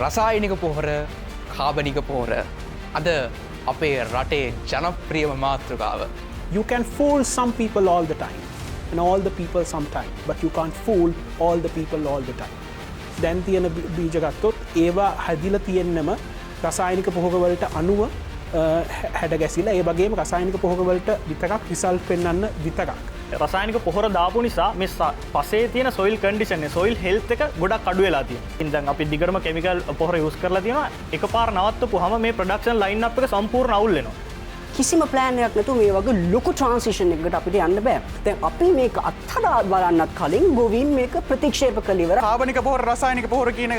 රසායනික පොහොර කාබනික පොහොර අද අපේ රටේ ජනප්‍රියම මාතෘකාව. You can fool some people all the time and all the people sometime, but you can't fool all the people all the time. දැන් තියෙන බීජ ගත්තොත් ඒවා හැදිලා තියෙන්නම රසායනික පොහොර වලට අනුව හැඩ ගැසිලා ඒ වගේම රසායනික පොහොර වලට විතරක් රිසල්ට් පෙන්වන්න විතරක්. රසායනික පොහොර දාපු නිසා මේ පසේ තියෙන සොයිල් කන්ඩිෂන් එක සොයිල් හෙල්ත් එක ගොඩක් අඩු වෙලා තියෙනවා. ඉතින් දැන් අපි දිගටම කිමිකල් පොහොර යූස් කරලා තියෙනවා. එකපාර නවත්තපුවාම මේ ප්‍රොඩක්ෂන් ලයින් අප් එක සම්පූර්ණ අවුල් වෙනවා. කිසිම ප්ලෑන් එකක් නැතුව මේ වගේ ලොකු ට්‍රාන්සිෂන් එකකට අපිට යන්න බෑ. දැන් අපි මේක අත්හදා බලන්නත් කලින් ගෝවින් මේක ප්‍රතික්ෂේප කළ ඉවර. කාබනික පොහොර රසායනික පොහොර කියන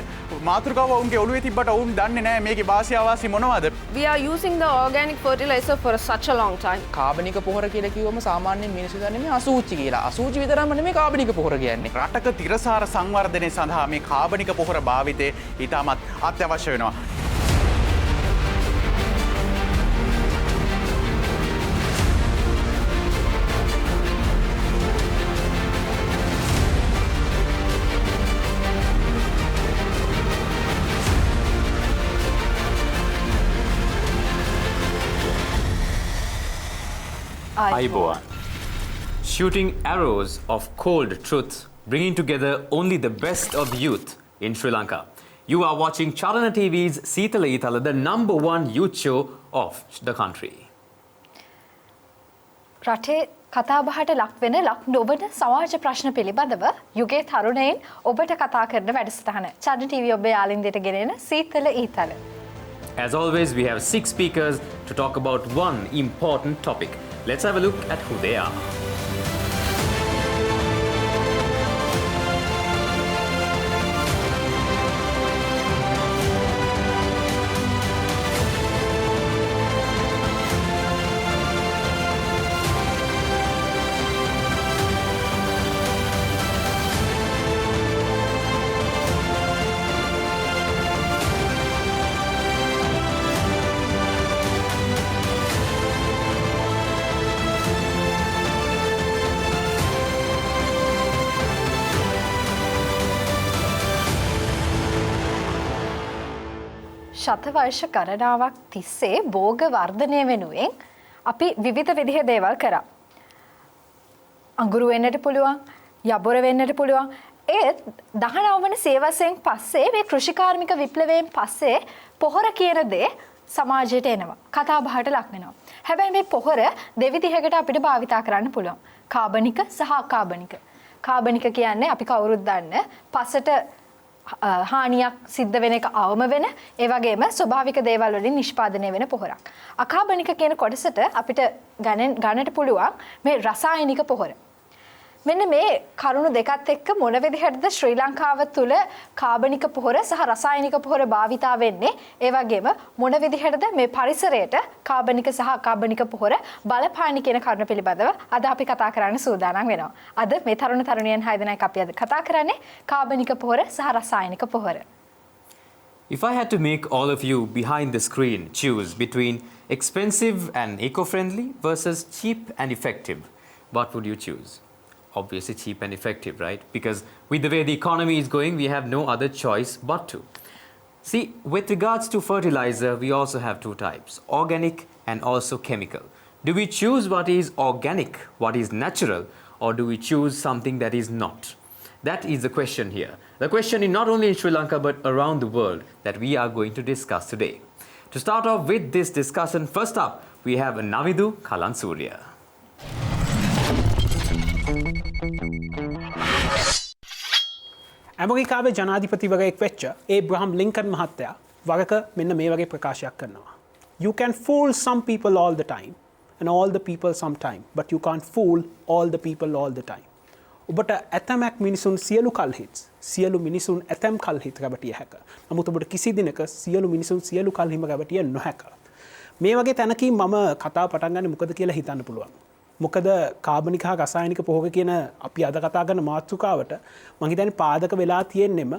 මාතෘකාව ඔවුන්ගේ ඔළුවේ තිබ්බට ඔවුන් දන්නේ නැහැ මේකේ වාසිය අවාසිය මොනවද. We are using the organic fertilizer for such a long time. කාබනික පොහොර කියලා කිව්වම සාමාන්‍යයෙන් මිනිස්සු දන්නේ මේ අසූචි කියලා. අසූචි විතරම නෙමෙයි කාබනික පොහොර කියන්නේ. රටක තිරසාර සංවර්ධනය සඳහා මේ කාබනික පොහොර භාවිතය ඉතාමත් අත්‍යවශ්‍ය වෙනවා. Aiboan. Shooting arrows of cold truth, bringing together only the best of the youth in Sri Lanka. You are watching Chalana TV's Seethala Ithala, the #1 youth show of the country. රටේ කතාබහට ලක් වෙන ලක් නොවන සමාජ ප්‍රශ්න පිළිබඳව යුගයේ තරුණයින් ඔබට කතා කරන වැඩසටහන චලන ටීවී ඔබේ යාළින්දයට ගෙනෙන සීතල ඊතල. As always, we have 6 speakers to talk about one important topic. Let's have a look at who they are. ශතවර්ෂ ගණනාවක් තිස්සේ භෝග වර්ධනය වෙනුවෙන් අපි විවිධ විදිහ දේවල් කරා. අඟුරු වෙන්නට පුළුවන්, යබොර වෙන්නට පුළුවන්. ඒත් 19 වන සියවසෙන් පස්සේ මේ කෘෂිකාර්මික විප්ලවයෙන් පස්සේ පොහොර කියන දේ සමාජයට එනවා. කතා බහට ලක් වෙනවා. හැබැයි මේ පොහොර දෙවිදිහකට අපිට භාවිතා කරන්න පුළුවන්. කාබනික සහ අකාබනික. කාබනික කියන්නේ අපි කවුරුත් දන්න පසට හානියක් සිද්ධ වෙන එක අවම වෙන ඒ වගේම ස්වභාවික දේවල් වලින් නිෂ්පාදනය වෙන පොහොරක්. අකාබනික කියන කොටසට අපිට ගන්නට පුළුවන් මේ රසායනික පොහොර. මෙන්න මේ කරුණු දෙකත් එක්ක මොන විදිහටද ශ්‍රී ලංකාව තුළ කාබනික පොහොර සහ රසායනික පොහොර භාවිතා වෙන්නේ? ඒ වගේම මොන විදිහටද මේ පරිසරයට කාබනික සහ අකාබනික පොහොර බලපාන්නේ කියන කරුණ පිළිබඳව අද අපි කතා කරන්න සූදානම් වෙනවා. අද මේ තරුණ තරුණියන් 6 දෙනෙක් අපි අද කතා කරන්නේ කාබනික පොහොර සහ රසායනික පොහොර. If I had to make all of you behind the screen choose between expensive and eco-friendly versus cheap and effective, what would you choose? Obviously cheap and effective, right? Because with the way the economy is going, we have no other choice but to. See, with regards to fertilizer, we also have 2 types, organic and also chemical. Do we choose what is organic, what is natural, or do we choose something that is not? That is the question here. The question is not only in Sri Lanka but around the world that we are going to discuss today. To start off with this discussion, first up, we have Navidu Kalansurya. ඇමරිකාවේ ජනාධිපතිවරයෙක් වෙච්ච Abraham Lincoln මහත්තයා වරක මෙන්න මේ වගේ ප්‍රකාශයක් කරනවා. You can fool some people all the time and all the people sometime, but you can't fool all the people all the time. ඔබට ඇතමක් මිනිසුන් සියලු කල්හිත් සියලු මිනිසුන් ඇතම් කල්හිත් රැවටිය හැක. නමුත් ඔබට කිසි දිනක සියලු මිනිසුන් සියලු කල්හිම රැවටිය නොහැක. මේ වගේ තැනකින් මම කතාව පටන් ගන්නේ මොකද කියලා හිතන්න පුළුවන්. මොකද කාබනික හා රසායනික පොහොර කියන අපි අද කතා කරන මාතෘකාවට මම හිතන්නේ පාදක වෙලා තියෙන්නෙම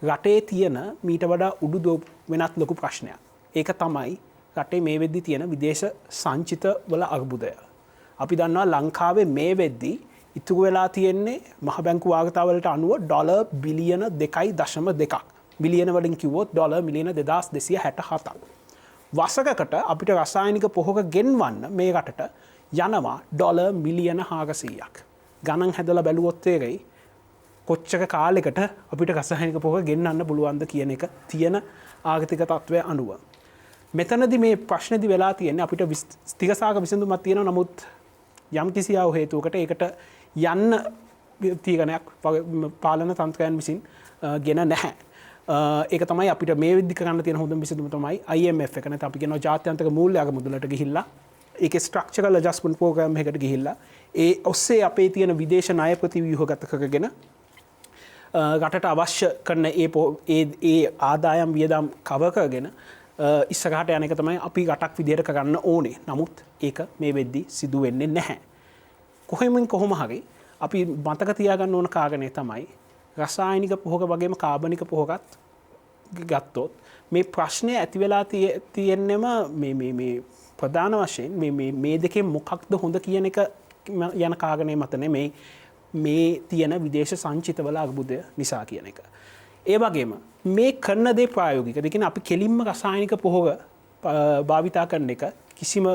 රටේ තියෙන මීට වඩා උඩු වෙනත් ලොකු ප්‍රශ්නයක්. ඒක තමයි රටේ මේ වෙද්දි තියෙන විදේශ සංචිත වල අර්බුදය. අපි දන්නවා ලංකාවේ මේ වෙද්දි ඉතුරු වෙලා තියෙන්නේ මහ බැංකු වාර්තාවලට අනුව ඩොලර් බිලියන 2.2ක් මිලියන වලින් කිව්වොත් ඩොලර් මිලියන 2267ක්. වසරකට අපිට රසායනික පොහොර ගෙන්වන්න මේ රටට යනවා ඩොලර් මිලියන 400ක්. ගණන් හැදලා බැලුවොත් තේරෙයි කොච්චර කාලයකට අපිට රසායනික පොහොර ගෙන්නන්න පුළුවන්ද කියන එක තියෙන ආර්ථික තත්ත්වය අනුව. මෙතනදී මේ ප්‍රශ්නේදී වෙලා තියෙන්නේ අපිට ස්ථිරසාර විසඳුමක් තියෙනවා. නමුත් යම් කිසි හේතුවකට ඒකට යන්න තීරණයක් පාලන තන්ත්‍රයන් විසින් ගෙන නැහැ. ඒක තමයි අපිට මේ වෙද්දි කරන්න තියෙන හොඳම විසඳුම තමයි IMF එක. නැත්නම් අපි කියනවා ජාත්‍යන්තර මූල්‍ය අගමුදලට ගිහිල්ලා ඒකේ ස්ට්‍රක්චරල් ඇඩ්ජස්ට්මන්ට් ප්‍රෝග්‍රෑම් එකකට ගිහිල්ලා ඒ ඔස්සේ අපේ තියෙන විදේශ ණය ප්‍රතිව්‍යුහගත කරගෙන රටට අවශ්‍ය කරන ඒ ආදායම් වියදම් කවර් කරගෙන ඉස්සරහට යන එක තමයි අපි රටක් විදියට කරන්න ඕනේ. නමුත් ඒක මේ වෙද්දී සිදු වෙන්නේ නැහැ. කොහොම හරි අපි මතක තියාගන්න ඕන කාරණේ තමයි රසායනික පොහොර වගේම කාබනික පොහොරත් ගත්තොත් මේ ප්‍රශ්නය ඇති වෙලා තියෙන්නෙම මේ ප්‍රධාන වශයෙන් මේ දෙකෙන් මොකක්ද හොඳ කියන එක යන කාරණේ මත නෙමෙයි මේ තියෙන විදේශ සංචිතවල අර්බුදය නිසා කියන එක. ඒ වගේම මේ කරන දේ ප්‍රායෝගිකද? ඒ කියන්නේ අපි කෙලින්ම රසායනික පොහොර භාවිතා කරන එක කිසිම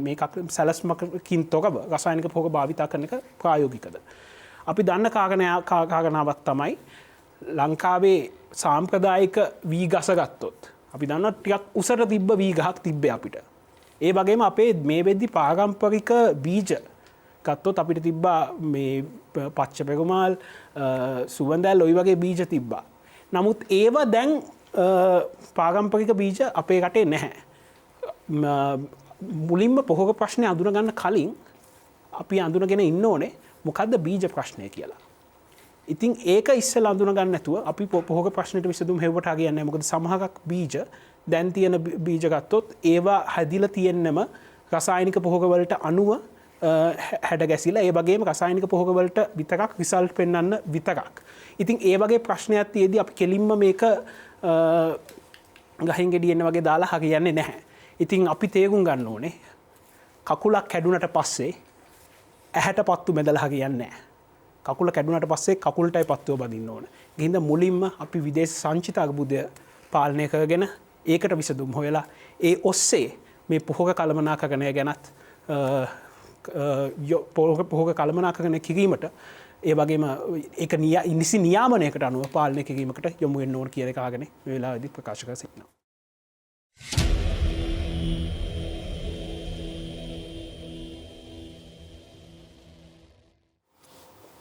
මේක සැලැස්මකින් තොරව රසායනික පොහොර භාවිතා කරන එක ප්‍රායෝගිකද? අපි දන්න කාරණාවක් තමයි ලංකාවේ සාම්ප්‍රදායික වී ගස ගත්තොත් අපි දන්නවා ටිකක් උසට තිබ්බ වී ගහක් තිබ්බේ අපිට. ඒ වගේම අපේ මේ වෙද්දි පාරම්පරික බීජ ගත්තොත් අපිට තිබ්බා මේ පච්ච පෙරුමාල් සුවඳැල් ඔය වගේ බීජ තිබ්බා. නමුත් ඒවා දැන් පාරම්පරික බීජ අපේ රටේ නැහැ. මුලින්ම පොහොර ප්‍රශ්නේ අඳුනගන්න කලින් අපි අඳුනගෙන ඉන්න ඕනේ මොකද්ද බීජ ප්‍රශ්නය කියලා. ඉතින් ඒක ඉස්සෙල්ලා අඳුන ගන්න නැතුව අපි පොහොර ප්‍රශ්නෙට විසඳුම් හෙව්වට හරියන්නේ නැහැ. මොකද සමහරක් බීජ දැන් තියෙන බීජ ගත්තොත් ඒවා හැදිලා තියෙන්නම රසායනික පොහොර වලට අනුව හැඩ ගැසිලා ඒ වගේම රසායනික පොහොර වලට විතරක් රිසල්ට් පෙන්වන්න විතරක්. ඉතින් ඒ වගේ ප්‍රශ්නයක් තියේදී අපි කෙලින්ම මේක ගහින් ගෙඩි එන්න වගේ දාලා හරියන්නේ නැහැ. ඉතින් අපි තේරුම් ගන්න ඕනේ කකුලක් කැඩුනට පස්සේ ඇහැට පත්තු බැඳලා හරියන්නේ නැහැ. කකුල කැඩුනට පස්සේ කකුලටයි පත්තුව බඳින්න ඕන. ගිහින්ද මුලින්ම අපි විදේශ සංචිත අර්බුදය පාලනය කරගෙන ඒකට විසඳුම් හොයලා ඒ ඔස්සේ මේ පොහොර කළමනාකරණය ගැනත් පොහොර කළමනාකරණය කිරීමට ඒ වගේම ඒක නිසි නියාමනයකට අනුව පාලනය කිරීමකට යොමු වෙන්න ඕන කියන එක අහගෙන මේ වෙලාවේදී ප්‍රකාශ කර සිටිනවා.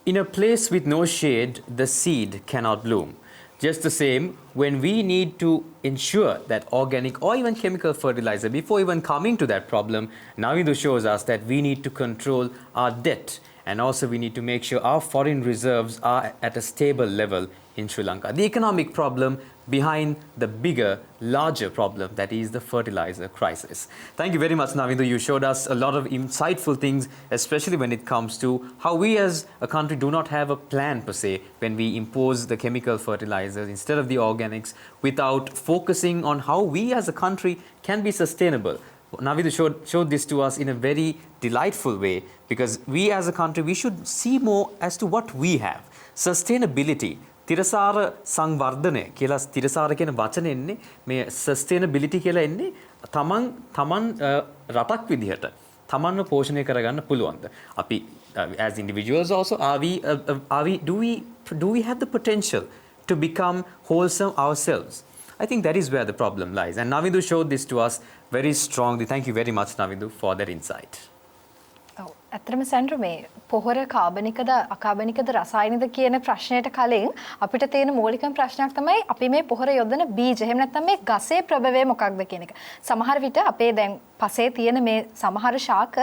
In a place with no shade, the seed cannot bloom. Just the same, when we need to ensure that organic or even chemical fertilizer, before even coming to that problem, Navindu shows us that we need to control our debt, and also we need to make sure our foreign reserves are at a stable level in Sri Lanka. The economic problem behind the bigger, larger problem that is the fertilizer crisis. Thank you very much, Navindu. You showed us a lot of insightful things, especially when it comes to how we as a country do not have a plan per se when we impose the chemical fertilizers instead of the organics without focusing on how we as a country can be sustainable. Navindu showed this to us in a very delightful way because we as a country, we should see more as to what we have. Sustainability. තිරසාර සංවර්ධනය කියලා තිරසාර කියන වචනේ එන්නේ මේ sustainability කියලා එන්නේ තමන් රටක් විදිහට තමන්ව පෝෂණය කරගන්න පුළුවන්ද අපි as individuals also do we have the potential to become wholesome ourselves? I think that is where the problem lies, and Navindu showed this to us very strongly. Thank you very much, Navindu, for that insight. ඇත්තටම සැන්ඩ්‍ර මේ පොහොර කාබනිකද අකාබනිකද රසායනිකද කියන ප්‍රශ්නයට කලින් අපිට තියෙන මූලිකම ප්‍රශ්නයක් තමයි අපි මේ පොහොර යොදන බීජ එහෙම නැත්නම් මේ ගසේ ප්‍රභවය මොකක්ද කියන එක. සමහර විට අපේ දැන් පසේ තියෙන මේ සමහර ශාක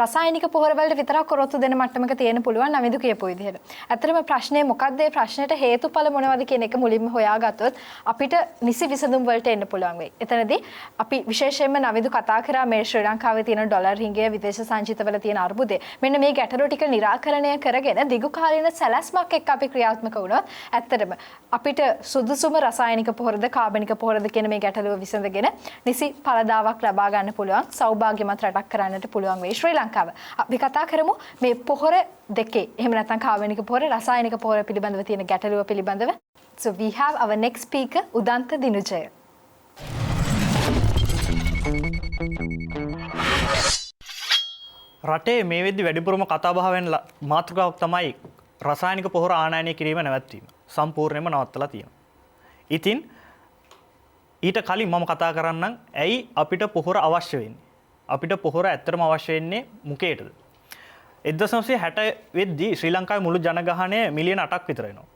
රසායනික පොහොර වලට විතරක් කරොත්තු දෙන මට්ටමක තියෙන පුළුවන් නවිදු කියපු විදිහට. ඇත්තටම ප්‍රශ්නේ මොකක්ද? ඒ ප්‍රශ්නෙට හේතුඵල මොනවද කියන එක මුලින්ම හොයාගත්තොත් අපිට නිසි විසඳුම් වලට එන්න පුළුවන් වෙයි. එතනදී අපි විශේෂයෙන්ම නවිදු කතා කරා මේ ශ්‍රී ලංකාවේ තියෙන ඩොලර් රින්ගය විදේශ සංචිතවල තියෙන අර්බුදය. මෙන්න මේ ගැටලු ටික निराකරණය කරගෙන දිගු කාලීන සැලැස්මක් එක්ක අපි ක්‍රියාත්මක වුණොත් ඇත්තටම අපිට සුදුසුම රසායනික පොහොරද කාබනික පොහොරද කියන මේ ගැටලුව විසඳගෙන නිසි පළදාවක් ලබා ගන්න පුළුවන් සෞභාග්‍යමත් රටක් කරන්නට පුළුවන් වෙයි ශ්‍රී ලංකාව. අපි කතා කරමු මේ පොහොර දෙකේ එහෙම නැත්නම් කාබනික පොහොර රසායනික පොහොර පිළිබඳව තියෙන ගැටලුව පිළිබඳව. So we have our next speaker, Udanta Dinujaya. රටේ මේ වෙද්දි වැඩිපුරම කතාබහ වෙන මාතෘකාවක් තමයි රසායනික පොහොර ආනයනය කිරීම නැවැත්වීම. සම්පූර්ණයෙන්ම නවත්තලා තියෙනවා. ඉතින් ඊට කලින් මම කතා කරන්නම් ඇයි අපිට පොහොර අවශ්‍ය වෙන්නේ? අපිට පොහොර ඇත්තටම අවශ්‍ය වෙන්නේ මොකේටද? 1960 වෙද්දී ශ්‍රී ලංකාවේ මුළු ජනගහනය මිලියන 8ක් විතර වෙනවා.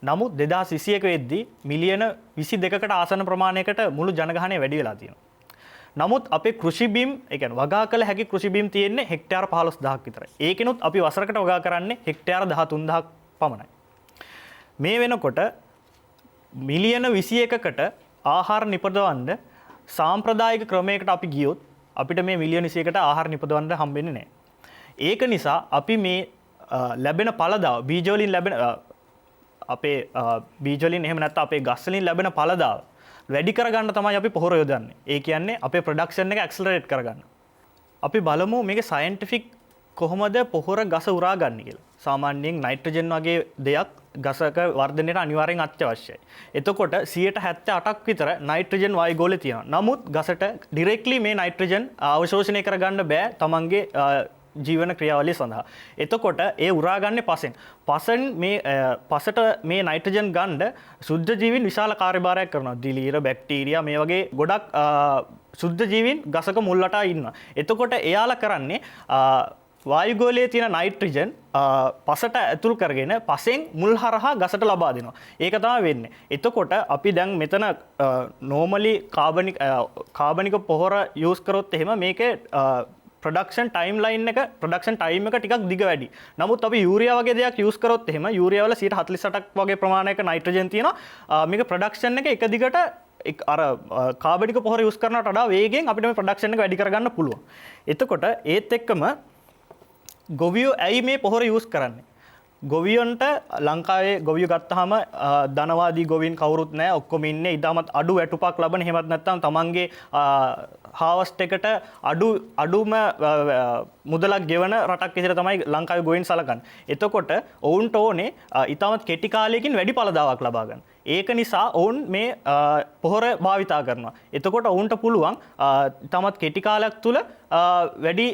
නමුත් 2021 වෙද්දී මිලියන 22කට ආසන්න ප්‍රමාණයකට මුළු ජනගහනය වැඩි වෙලා තියෙනවා. නමුත් අපේ කෘෂි බිම්, ඒ කියන්නේ වගා කළ හැකි කෘෂි බිම් තියෙන්නේ හෙක්ටයාර 15000ක් විතරයි. ඒකිනුත් අපි වසරකට වගා කරන්නේ හෙක්ටයාර 13000ක් පමණයි. මේ වෙනකොට මිලියන 21කට ආහාර නිපදවන්න සාම්ප්‍රදායික ක්‍රමයකට අපි ගියොත් අපිට මේ මිලියන 21කට ආහාර නිපදවන්න හම්බෙන්නේ නැහැ. ඒක නිසා අපි මේ ලැබෙන පළදාව බීජ වලින් ලැබෙන අපේ බීජ වලින් එහෙම නැත්නම් අපේ ගස් වලින් ලැබෙන පළදාව වැඩි කරගන්න තමයි අපි පොහොර යොදන්නේ. ඒ කියන්නේ අපේ ප්‍රොඩක්ෂන් එක ඇක්සලරේට් කරගන්න. අපි බලමු මේකේ සයන්ටිෆික් කොහොමද පොහොර ගස උරා ගන්න කියලා. සාමාන්‍යයෙන් නයිට්‍රජන් වගේ දෙයක් ගසක වර්ධනයට අනිවාර්යෙන් අත්‍යවශ්‍යයි. එතකොට 78ක් විතර නයිට්‍රජන් වායුගෝලය තියෙනවා. නමුත් ගසට ඩිරෙක්ට්ලි මේ නයිට්‍රජන් අවශෝෂණය කරගන්න බෑ තමන්ගේ ජීවන ක්‍රියාවලිය සඳහා. එතකොට ඒ උරාගන්නේ පසෙන්. පසට මේ නයිට්‍රජන් ගන්න සුද්ධ ජීවීන් විශාල කාර්යභාරයක් කරනවා. දිලීර, බැක්ටීරියා මේ වගේ ගොඩක් සුද්ධ ජීවීන් ගසක මුල්ලට ඉන්නවා. එතකොට එයාලා කරන්නේ වායුගෝලයේ තියෙන නයිට්‍රජන් පසට ඇතුල් කරගෙන පසෙන් මුල් හරහා ගසට ලබා දෙනවා. ඒක තමයි වෙන්නේ. එතකොට අපි දැන් මෙතන නෝමලි කාබනික පොහොර යූස් කරොත් එහෙම මේකේ ප්‍රොඩක්ෂන් ටයිම් ලයින් එක ප්‍රොඩක්ෂන් ටයිම් එක ටිකක් දිග වැඩි. නමුත් අපි යූරියා වගේ දෙයක් යූස් කරොත් එහෙම යූරියා වල 48%ක් වගේ ප්‍රමාණයක නයිට්‍රජන් තියෙනවා. මේක ප්‍රොඩක්ෂන් එක එක දිගට අර කාබනික පොහොර යූස් කරනවට වඩා වේගෙන් අපිට මේ ප්‍රොඩක්ෂන් එක වැඩි කරගන්න පුළුවන්. එතකොට ඒත් එක්කම ගොවියෝ ඇයි මේ පොහොර යූස් කරන්නේ? ගොවියන්ට ලංකාවේ ගොවියෝ ගත්තාම ධනවාදී ගොවීන් කවුරුත් නැහැ. ඔක්කොම ඉන්නේ ඉතාමත් අඩු වැටුපක් ලබන. එහෙමත් නැත්නම් තමන්ගේ හාවස්ට් එකට අඩුම මුදලක් ගෙවන රටක් විදිහට තමයි ලංකාවේ ගොවීන් සලකන්නේ. එතකොට ඔවුන්ට ඕනේ ඉතාමත් කෙටි කාලයකින් වැඩි ඵලදාවක් ලබා ගන්න. ඒක නිසා ඔවුන් මේ පොහොර භාවිතා කරනවා. එතකොට ඔවුන්ට පුළුවන් ඉතාමත් කෙටි කාලයක් තුල වැඩි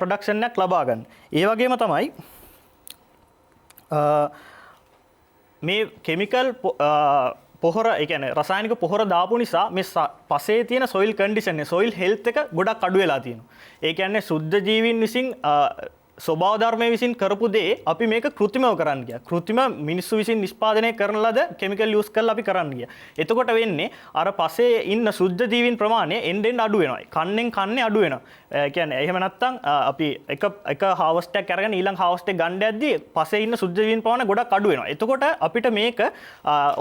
ප්‍රොඩක්ෂන් එකක් ලබා ගන්න. ඒ වගේම තමයි මේ කෙමිකල් පොහොර, ඒ කියන්නේ රසායනික පොහොර දාපු නිසා මේ පසේ තියෙන සොයිල් කන්ඩිෂන් එක, සොයිල් හෙල්ත් එක ගොඩක් අඩු වෙලා තියෙනවා. ඒ කියන්නේ සුද්ධ ජීවීන් විසින් ස්වභාව ධර්මයේ විසින් කරපු දේ අපි මේක කෘත්‍රිමව කරන්න ගියා. කෘත්‍රිම මිනිස්සු විසින් නිෂ්පාදනය කරන ලද කෙමිකල් යූස් කරලා අපි කරන්න ගියා. එතකොට වෙන්නේ අර පසේ ඉන්න සුද්ධ ජීවීන් ප්‍රමාණය එන්න අඩු වෙනවා. කන්නෙන් කන්නේ අඩු වෙනවා. ඒ කියන්නේ එහෙම නැත්නම් අපි එක හාවස්ට් එකක් අරගෙන ඊළඟ හාවස්ට් එක ගන්න යද්දී පසේ ඉන්න සුද්ධ ජීවීන් ප්‍රමාණය ගොඩක් අඩු වෙනවා. එතකොට අපිට මේක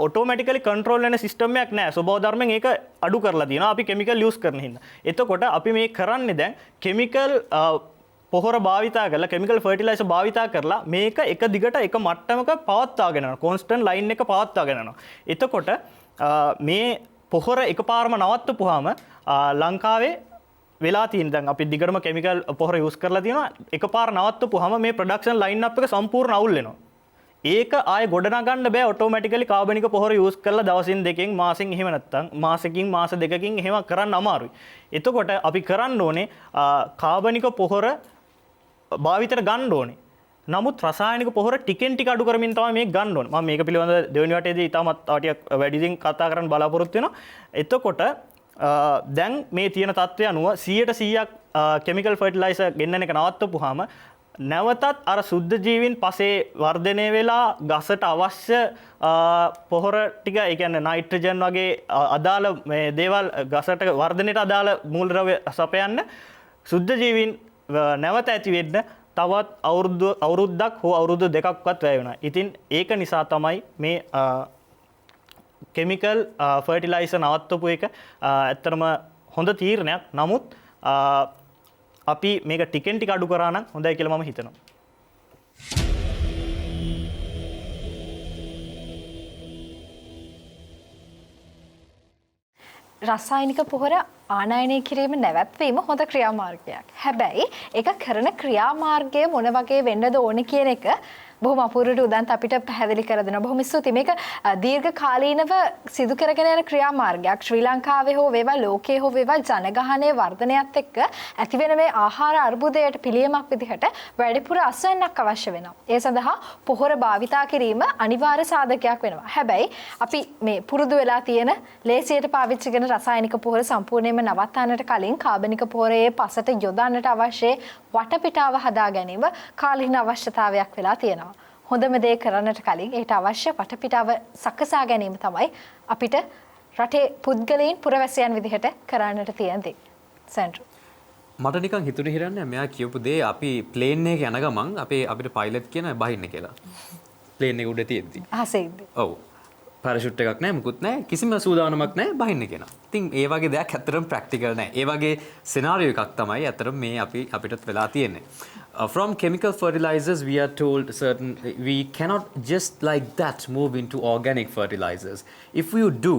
ඔටෝමැටිකලි කන්ට්‍රෝල් වෙන සිස්ටම් එකක් නැහැ. ස්වභාව ධර්මයෙන් ඒක අඩු කරලා තියෙනවා අපි කෙමිකල් යූස් කරන හින්දා. එතකොට අපි මේ කරන්නේ දැන් කෙමිකල් පොහොර භාවිතා කරලා, කෙමිකල් ෆර්ටිලයිසර් භාවිතා කරලා මේක එක දිගට එක මට්ටමක පවත්වාගෙන යනවා. කොන්ස්ටන්ට් ලයින් එක පවත්වාගෙන යනවා. එතකොට මේ පොහොර එකපාරම නවත්තපුවාම ලංකාවේ වෙලා තියෙන දැන් අපි දිගටම කෙමිකල් පොහොර යූස් කරලා තියෙනවා. එකපාර නවත්තපුවාම මේ ප්‍රොඩක්ෂන් ලයින් අප් එක සම්පූර්ණ අවුල් වෙනවා. ඒක ආයේ ගොඩනගන්න බෑ ඔටෝමැටිකලි කාබනික පොහොර යූස් කරලා දවසින් දෙකකින් මාසෙන් එහෙම නැත්තම් මාසෙකින් මාස දෙකකින් එහෙම කරන්න අමාරුයි. එතකොට අපි කරන්න ඕනේ කාබනික පොහොර භාවිතයට ගන්න ඕනේ. නමුත් රසායනික පොහොර ටිකෙන් ටික අඩු කරමින් තමයි මේක ගන්න ඕනේ. මම මේක පිළිබඳව දෙවෙනි වටේදී ඉතාමත් ටිකක් වැඩිදින් කතා කරන්න බලාපොරොත්තු වෙනවා. එතකොට දැන් මේ තියෙන තත්ත්වය අනුව 100%ක් කෙමිකල් ෆර්ටිලයිසර් ගෙන්නන එක නවත්තපුවාම නැවතත් අර සුද්ධ ජීවීන් පසේ වර්ධනය වෙලා ගසට අවශ්‍ය පොහොර ටික, ඒ කියන්නේ නයිට්‍රජන් වගේ අදාළ මේ දේවල් ගසට වර්ධනයට අදාළ මූලද්‍රව්‍ය සපයන්න සුද්ධ ජීවීන් නැවත ඇති වෙන්න තවත් අවුරුද්දක් හෝ අවුරුදු දෙකක්වත් වැය වෙනවා. ඉතින් ඒක නිසා තමයි මේ කෙමිකල් ෆර්ටිලයිසර් නවත්තපු එක ඇත්තටම හොඳ තීරණයක්. නමුත් අපි මේක ටිකෙන් ටික අඩු කරා නම් හොඳයි කියලා මම හිතනවා. රසායනික පොහොර ආනයනය කිරීම නැවැත්වීම හොඳ ක්‍රියාමාර්ගයක්. හැබැයි ඒක කරන ක්‍රියාමාර්ගය මොන වගේ වෙන්නද ඕනේ කියන එක බොහොම අපූර්වට උදන්ත අපිට පැහැදිලි කර දෙනවා. බොහොම ස්තුතියි. මේක දීර්ඝ කාලීනව සිදු කරගෙන යන ක්‍රියාමාර්ගයක්. ශ්‍රී ලංකාවේ හෝ වේවා ලෝකයේ හෝ වේවා ජනගහනයේ වර්ධනයත් එක්ක ඇතිවෙන මේ ආහාර අර්බුදයට පිළියමක් විදිහට වැඩිපුර අස්වැන්නක් අවශ්‍ය වෙනවා. ඒ සඳහා පොහොර භාවිතා කිරීම අනිවාර්ය සාධකයක් වෙනවා. හැබැයි අපි මේ පුරුදු වෙලා තියෙන ලේසියට පාවිච්චි කරන රසායනික පොහොර සම්පූර්ණයෙන්ම නවත්තන්නට කලින් කාබනික පොහොරේ පසට යොදන්නට අවශ්‍ය වටපිටාව හදා ගැනීම කාලීන අවශ්‍යතාවයක් වෙලා තියෙනවා. හොඳම දේ කරන්නට කලින් ඒට අවශ්‍ය වටපිටාව සකසා ගැනීම තමයි අපිට රටේ පුද්ගලයන් පුරවැසියන් විදිහට කරන්නට තියෙන දේ. සෙන්ට්‍රල් මට නිකන් හිතුනේ හිරන්නේ මෙයා කියපු දේ අපි ප්ලේන් එකේ යන ගමන් අපිට පයිලට් කියන බහින්න කියලා. ප්ලේන් එක උඩ තියෙද්දි. අහසෙයිද? ඔව්. පැරෂුට් එකක් නැහැ මුකුත් නැහැ කිසිම සූදානමක් නැහැ බහින්න කියනවා. ඉතින් ඒ වගේ දෙයක් ඇත්තටම ප්‍රැක්ටිකල් නැහැ. ඒ වගේ සිනාරියෝ එකක් තමයි ඇත්තටම මේ අපිටත් වෙලා තියෙන්නේ. From chemical fertilizers we are told we cannot just like that move into organic fertilizers. If you do,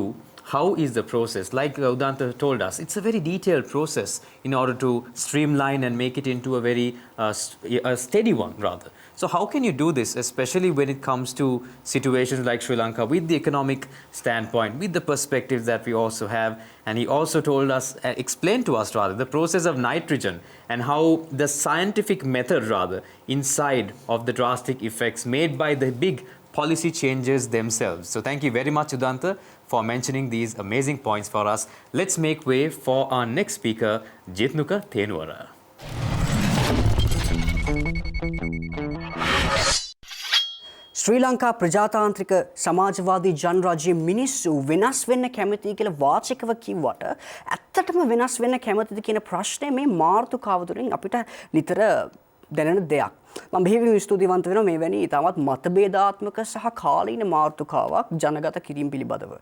how is the process? Like Udanta told us, it's a very detailed process in order to streamline and make it into a very a steady one rather. So how can you do this, especially when it comes to situations like Sri Lanka with the economic standpoint, with the perspectives that we also have? And he also told us, explained to us rather, the process of nitrogen and how the scientific method rather inside of the drastic effects made by the big policy changes themselves. So thank you very much, Udanta, for mentioning these amazing points for us. Let's make way for our next speaker, Jitnuka Thenuara. ශ්‍රී ලංකා ප්‍රජාතාන්ත්‍රික සමාජවාදී ජනරාජ්‍ය මිනිස්සු වෙනස් වෙන්න කැමතියි කියලා වාචිකව කිව්වට ඇත්තටම වෙනස් වෙන්න කැමතිද කියන ප්‍රශ්නේ මේ මාතෘකාව තුළින් අපිට නිතර දැනෙන දෙයක්. මම බෙහෙවින් ස්තුතිවන්ත වෙනවා මෙවැනි ඉතාමත් මතභේදාත්මක සහ කාලීන මාතෘකාවක් ජනගත කිරීම පිළිබඳව.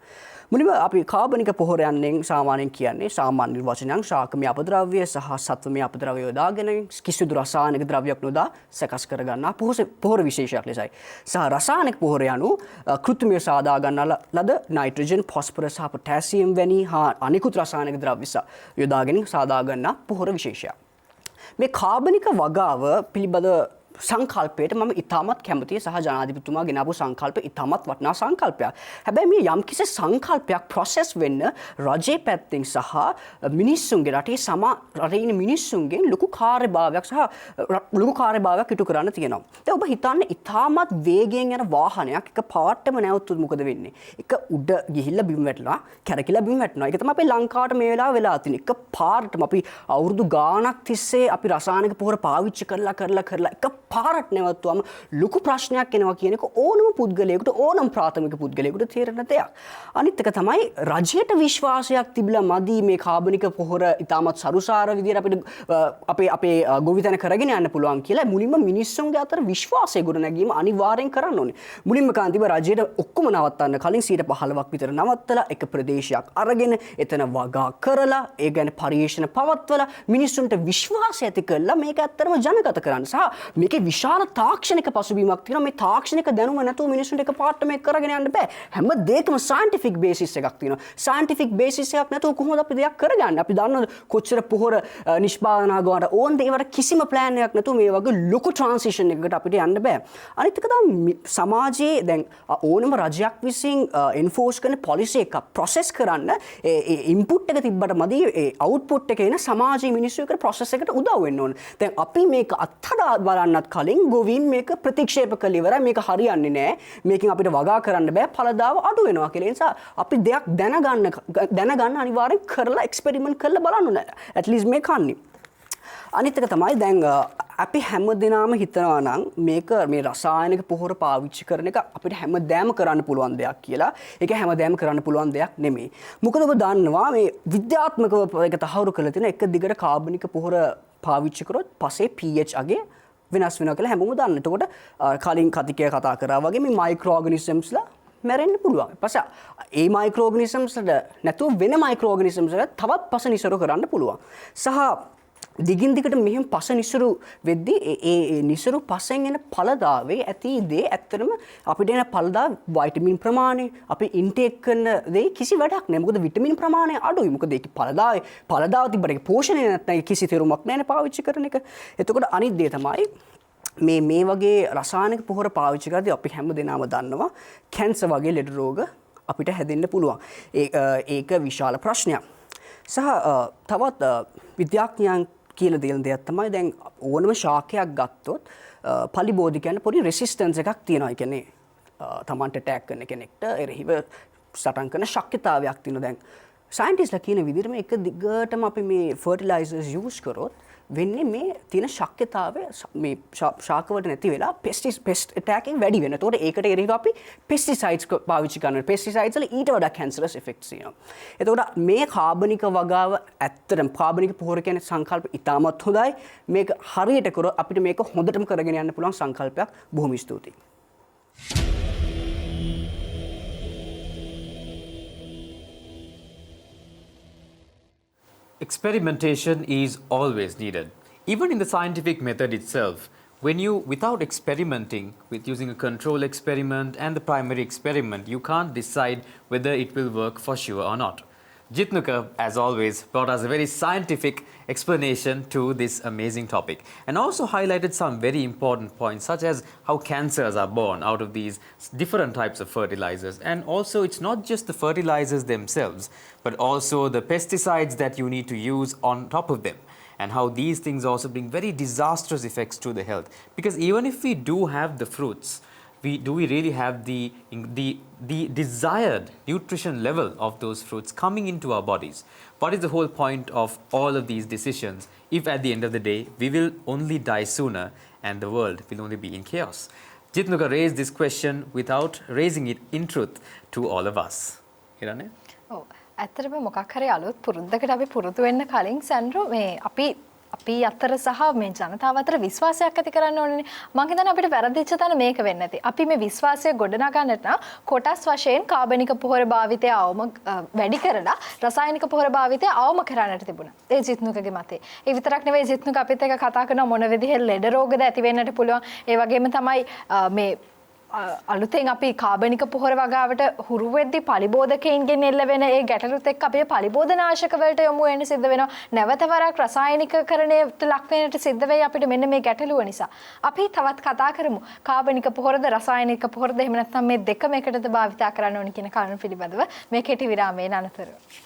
මුලින්ම අපි කාබනික පොහොරයන්ෙන් සාමාන්‍යයෙන් කියන්නේ සාමාන්‍ය නිර්වචනයක් ශාකමය අපද්‍රව්‍ය සහ සත්වමය අපද්‍රව්‍ය යොදාගෙන කිසිදු රසායනික ද්‍රව්‍යයක් නොදා සකස් කර ගන්නා පොහොර විශේෂයක් ලෙසයි. සහ රසායනික පොහොර යනු කෘත්‍රිමව සාදා ගන්නා ලද නයිට්‍රජන්, ෆොස්ෆරස් සහ පොටෑසියම් වැනි හා අනිකුත් රසායනික ද්‍රව්‍ය යොදාගෙන සාදා ගන්නා පොහොර විශේෂයක්. මේ කාබනික වගාව පිළිබඳ සංකල්පයට මම ඉතාමත් කැමතියි සහ ජනාධිපතිතුමා ගෙනාවු සංකල්ප ඉතාමත් වටිනා සංකල්පයක්. හැබැයි මේ යම්කිසි සංකල්පයක් ප්‍රොසෙස් වෙන්න රජයේ පැත්තෙන් සහ මිනිස්සුන්ගේ රටේ ඉන්න මිනිස්සුන්ගෙන් ලොකු කාර්යභාරයක් ඉටු කරන්න තියෙනවා. දැන් ඔබ හිතන්න ඉතාමත් වේගයෙන් යන වාහනයක් එක පාටම නැවතුනොත් මොකද වෙන්නේ? එක උඩ ගිහිල්ලා බිම වැටලා කැරකිලා බිම වැටෙනවා. ඒක තමයි අපේ ලංකාවට මේ වෙලාව වෙලා තියෙන්නේ. එක පාරටම අපි අවුරුදු ගාණක් තිස්සේ අපි රසායනික පොහොර පාවිච්චි කරලා එක පාරට නැවතුවම ලොකු ප්‍රශ්නයක් එනවා කියන එක ඕනම පුද්ගලයෙකුට ඕනම ප්‍රාථමික පුද්ගලයෙකුට තේරෙන දෙයක්. අනිත් එක තමයි රජයට විශ්වාසයක් තිබිලා මදි මේ කාබනික පොහොර ඉතාමත් සරුසාර විදියට අපේ ගොවිතැන කරගෙන යන්න පුළුවන් කියලා මුලින්ම මිනිස්සුන්ගේ අතර විශ්වාසය ගොඩනැගීම අනිවාර්යෙන් කරන්න ඕනේ. මුලින්ම කාන්තිම රජයට ඔක්කොම නවත්තන්න කලින් 15% විතර නවත්තලා එක ප්‍රදේශයක් අරගෙන එතන වගා කරලා ඒ ගැන පරීක්ෂණ පවත්වලා මිනිස්සුන්ට විශ්වාසය ඇති කරලා මේක ඇත්තටම ජනගත කරන්න සහ මේක විශාල තාක්ෂණික පසුබිමක් තියෙනවා. මේ තාක්ෂණික දැනුම නැතුව මිනිස්සුන්ට එකපාරට මේක කරගෙන යන්න බෑ. හැම දෙයකම සයන්ටිෆික් බේසිස් එකක් තියෙනවා. සයන්ටිෆික් බේසිස් එකක් නැතුව කොහොමද අපි දෙයක් කරගන්නේ? අපි දන්නවද කොච්චර පොහොර නිෂ්පාදනාගාරට ඕන දේවල් කිසිම ප්ලෑන් එකක් නැතුව මේ වගේ ලොකු ට්‍රාන්සිෂන් එකකට අපිට යන්න බෑ. අනිත් එක තමයි සමාජයේ දැන් ඕනම රජයක් විසින් එන්ෆෝස් කරන පොලිසි එකක් ප්‍රොසෙස් කරන්න ඒ ඉන්පුට් එක තිබ්බට මදි ඒ අවුට්පුට් එක එන සමාජයේ මිනිස්සු එකට ප්‍රොසෙස් එකට උදව් වෙන්න ඕන. දැන් අපි මේක අත්හදා බලන්නත් කලින් ගොවීන් මේක ප්‍රතික්ෂේප කළ ඉවරයි. මේක හරියන්නේ නැහැ. මේකෙන් අපිට වගා කරන්න බෑ. ඵලදාව අඩු වෙනවා කියලා. ඒ නිසා අපි දෙයක් දැනගන්න අනිවාර්යෙන් කරලා එක්ස්පෙරිමන්ට් කරලා බලන්න ඕනේ. at least මේ කන්නේ. අනිත් එක තමයි දැන් අපි හැමදෙනාම හිතනවා නම් මේක මේ රසායනික පොහොර පාවිච්චි කරන එක අපිට හැමදාම කරන්න පුළුවන් දෙයක් කියලා. ඒක හැමදාම කරන්න පුළුවන් දෙයක් නෙමෙයි. මොකද ඔබ දන්නවා මේ විද්‍යාත්මකව ඒක තහවුරු කරලා තියෙන එක දිගට කාබනික පොහොර පාවිච්චි කරොත් පස්සේ pH අගේ වෙනස් වෙනවා කියලා හැමෝම දන්න. එතකොට කලින් කතිකය කතා කරා වගේ මේ මයික්‍රෝ ඕගනිසම්ස්ලා මැරෙන්න පුළුවන්. ඊපස්සේ ඒ මයික්‍රෝ ඕගනිසම්ස්ලට නැතුව වෙන මයික්‍රෝ ඕගනිසම්ස්ලට තවත් පස නිසරු කරන්න පුළුවන්. සහ දිගින් දිගට මෙහෙම පස නිසරු වෙද්දී ඒ නිසරු පසෙන් එන ඵලදාවේ ඇති දේ ඇත්තටම අපිට එන ඵලදාව වයිටමින් ප්‍රමාණය අපි ඉන්ටේක් කරන දේ කිසි වැඩක් නෑ. මොකද විටමින් ප්‍රමාණය අඩුයි. මොකද ඒක ඵලදාව තිබ්බට ඒක පෝෂණය නැත්නම් කිසි තේරුමක් නෑනේ පාවිච්චි කරන එක. එතකොට අනිත් දේ තමයි මේ වගේ රසායනික පොහොර පාවිච්චි කරද්දී අපි හැම දෙනාම දන්නවා කැන්සර් වගේ ලෙඩ රෝග අපිට හැදෙන්න පුළුවන්. ඒක විශාල ප්‍රශ්නයක්. සහ තවත් විද්‍යාඥයන් කියලා දෙන දෙයක් තමයි දැන් ඕනම ශාකයක් ගත්තොත් පලිබෝධි කියන්නේ පොඩි රෙසිස්ටන්ස් එකක් තියෙනවා. ඒ කියන්නේ තමන්ට ටැග් කරන කෙනෙක්ට එරෙහිව සටන් කරන ශක්්‍යතාවයක් තියෙනවා. දැන් සයන්ටිස්ට්ලා කියන විදිහට මේ එක දිගටම අපි මේ ෆර්ටිලයිසර්ස් යූස් කරොත් වෙන්නේ මේ තියෙන ශක්්‍යතාවය මේ ශාකවලට නැති වෙලා පෙස්ට් ඇටැක් එක වැඩි වෙනවා. ඒතකොට ඒකට එරෙහිව අපි පෙස්ටිසයිඩ්ස් පාවිච්චි කරනවා. පෙස්ටිසයිඩ්ස් වල ඊට වඩා කැන්සරස් ඉෆෙක්ට්ස් තියෙනවා. එතකොට මේ කාබනික වගාව ඇත්තටම කාබනික පොහොර කියන සංකල්ප ඉතාමත් හොඳයි. මේක හරියට කරොත් අපිට මේක හොඳටම කරගෙන යන්න පුළුවන් සංකල්පයක්. බොහොම ස්තුතියි. Experimentation is always needed. Even in the scientific method itself, when you, without experimenting with using a control experiment and the primary experiment, you can't decide whether it will work for sure or not. Jitnuka, as always, brought us a very scientific explanation to this amazing topic and also highlighted some very important points such as how cancers are born out of these different types of fertilizers. And also it's not just the fertilizers themselves, but also the pesticides that you need to use on top of them, and how these things also bring very disastrous effects to the health. Because even if we do have the fruits, do we really have the desired nutrition level of those fruits coming into our bodies? What is the whole point of all of these decisions if at the end of the day we will only die sooner and the world will only be in chaos? Jitnuka raised this question without raising it in truth to all of us. Hirane? ඔව් ඇත්තටම මොකක් හරි අලුත් පුරුද්දකට අපි පුරුදු වෙන්න කලින් සැන්ඩ්‍රෝ මේ අපි අතර සහ මේ ජනතාව අතර විශ්වාසයක් ඇති කරන්න ඕනේ. මම හිතන්නේ අපිට වැරදිච්ච තැන මේක වෙන්නේ නැති. අපි මේ විශ්වාසය ගොඩනගන්නට නම් කොටස් වශයෙන් කාබනික පොහොර භාවිතය අවම වැඩි කරලා රසායනික පොහොර භාවිතය අවම කරන්නට තිබුණා. ඒ ජිත්නුකගේ මතේ. ඒ විතරක් නෙවෙයි ජිත්නුක අපිත් එක්ක කතා කරන මොන විදිහේ ලෙඩ රෝගද ඇති වෙන්නට පුළුවන්. ඒ වගේම තමයි මේ අලුතෙන් අපි කාබනික පොහොර වගාවට හුරු වෙද්දී පලිබෝධකයින්ගෙන් එල්ල වෙන ඒ ගැටලුත් එක්ක අපේ පලිබෝධනාශක වලට යොමු වෙන්න සිද්ධ වෙනවා. නැවත වරක් රසායනිකකරණයට ලක් වෙන්නට සිද්ධ වෙයි අපිට මෙන්න මේ ගැටලුව නිසා. අපි තවත් කතා කරමු. කාබනික පොහොරද රසායනික පොහොරද එහෙම නැත්නම් මේ දෙකම එකටද භාවිතා කරන්න ඕනි කියන කාරණා පිළිබඳව මේ කෙටි විරාමයෙන් අනතුරුව.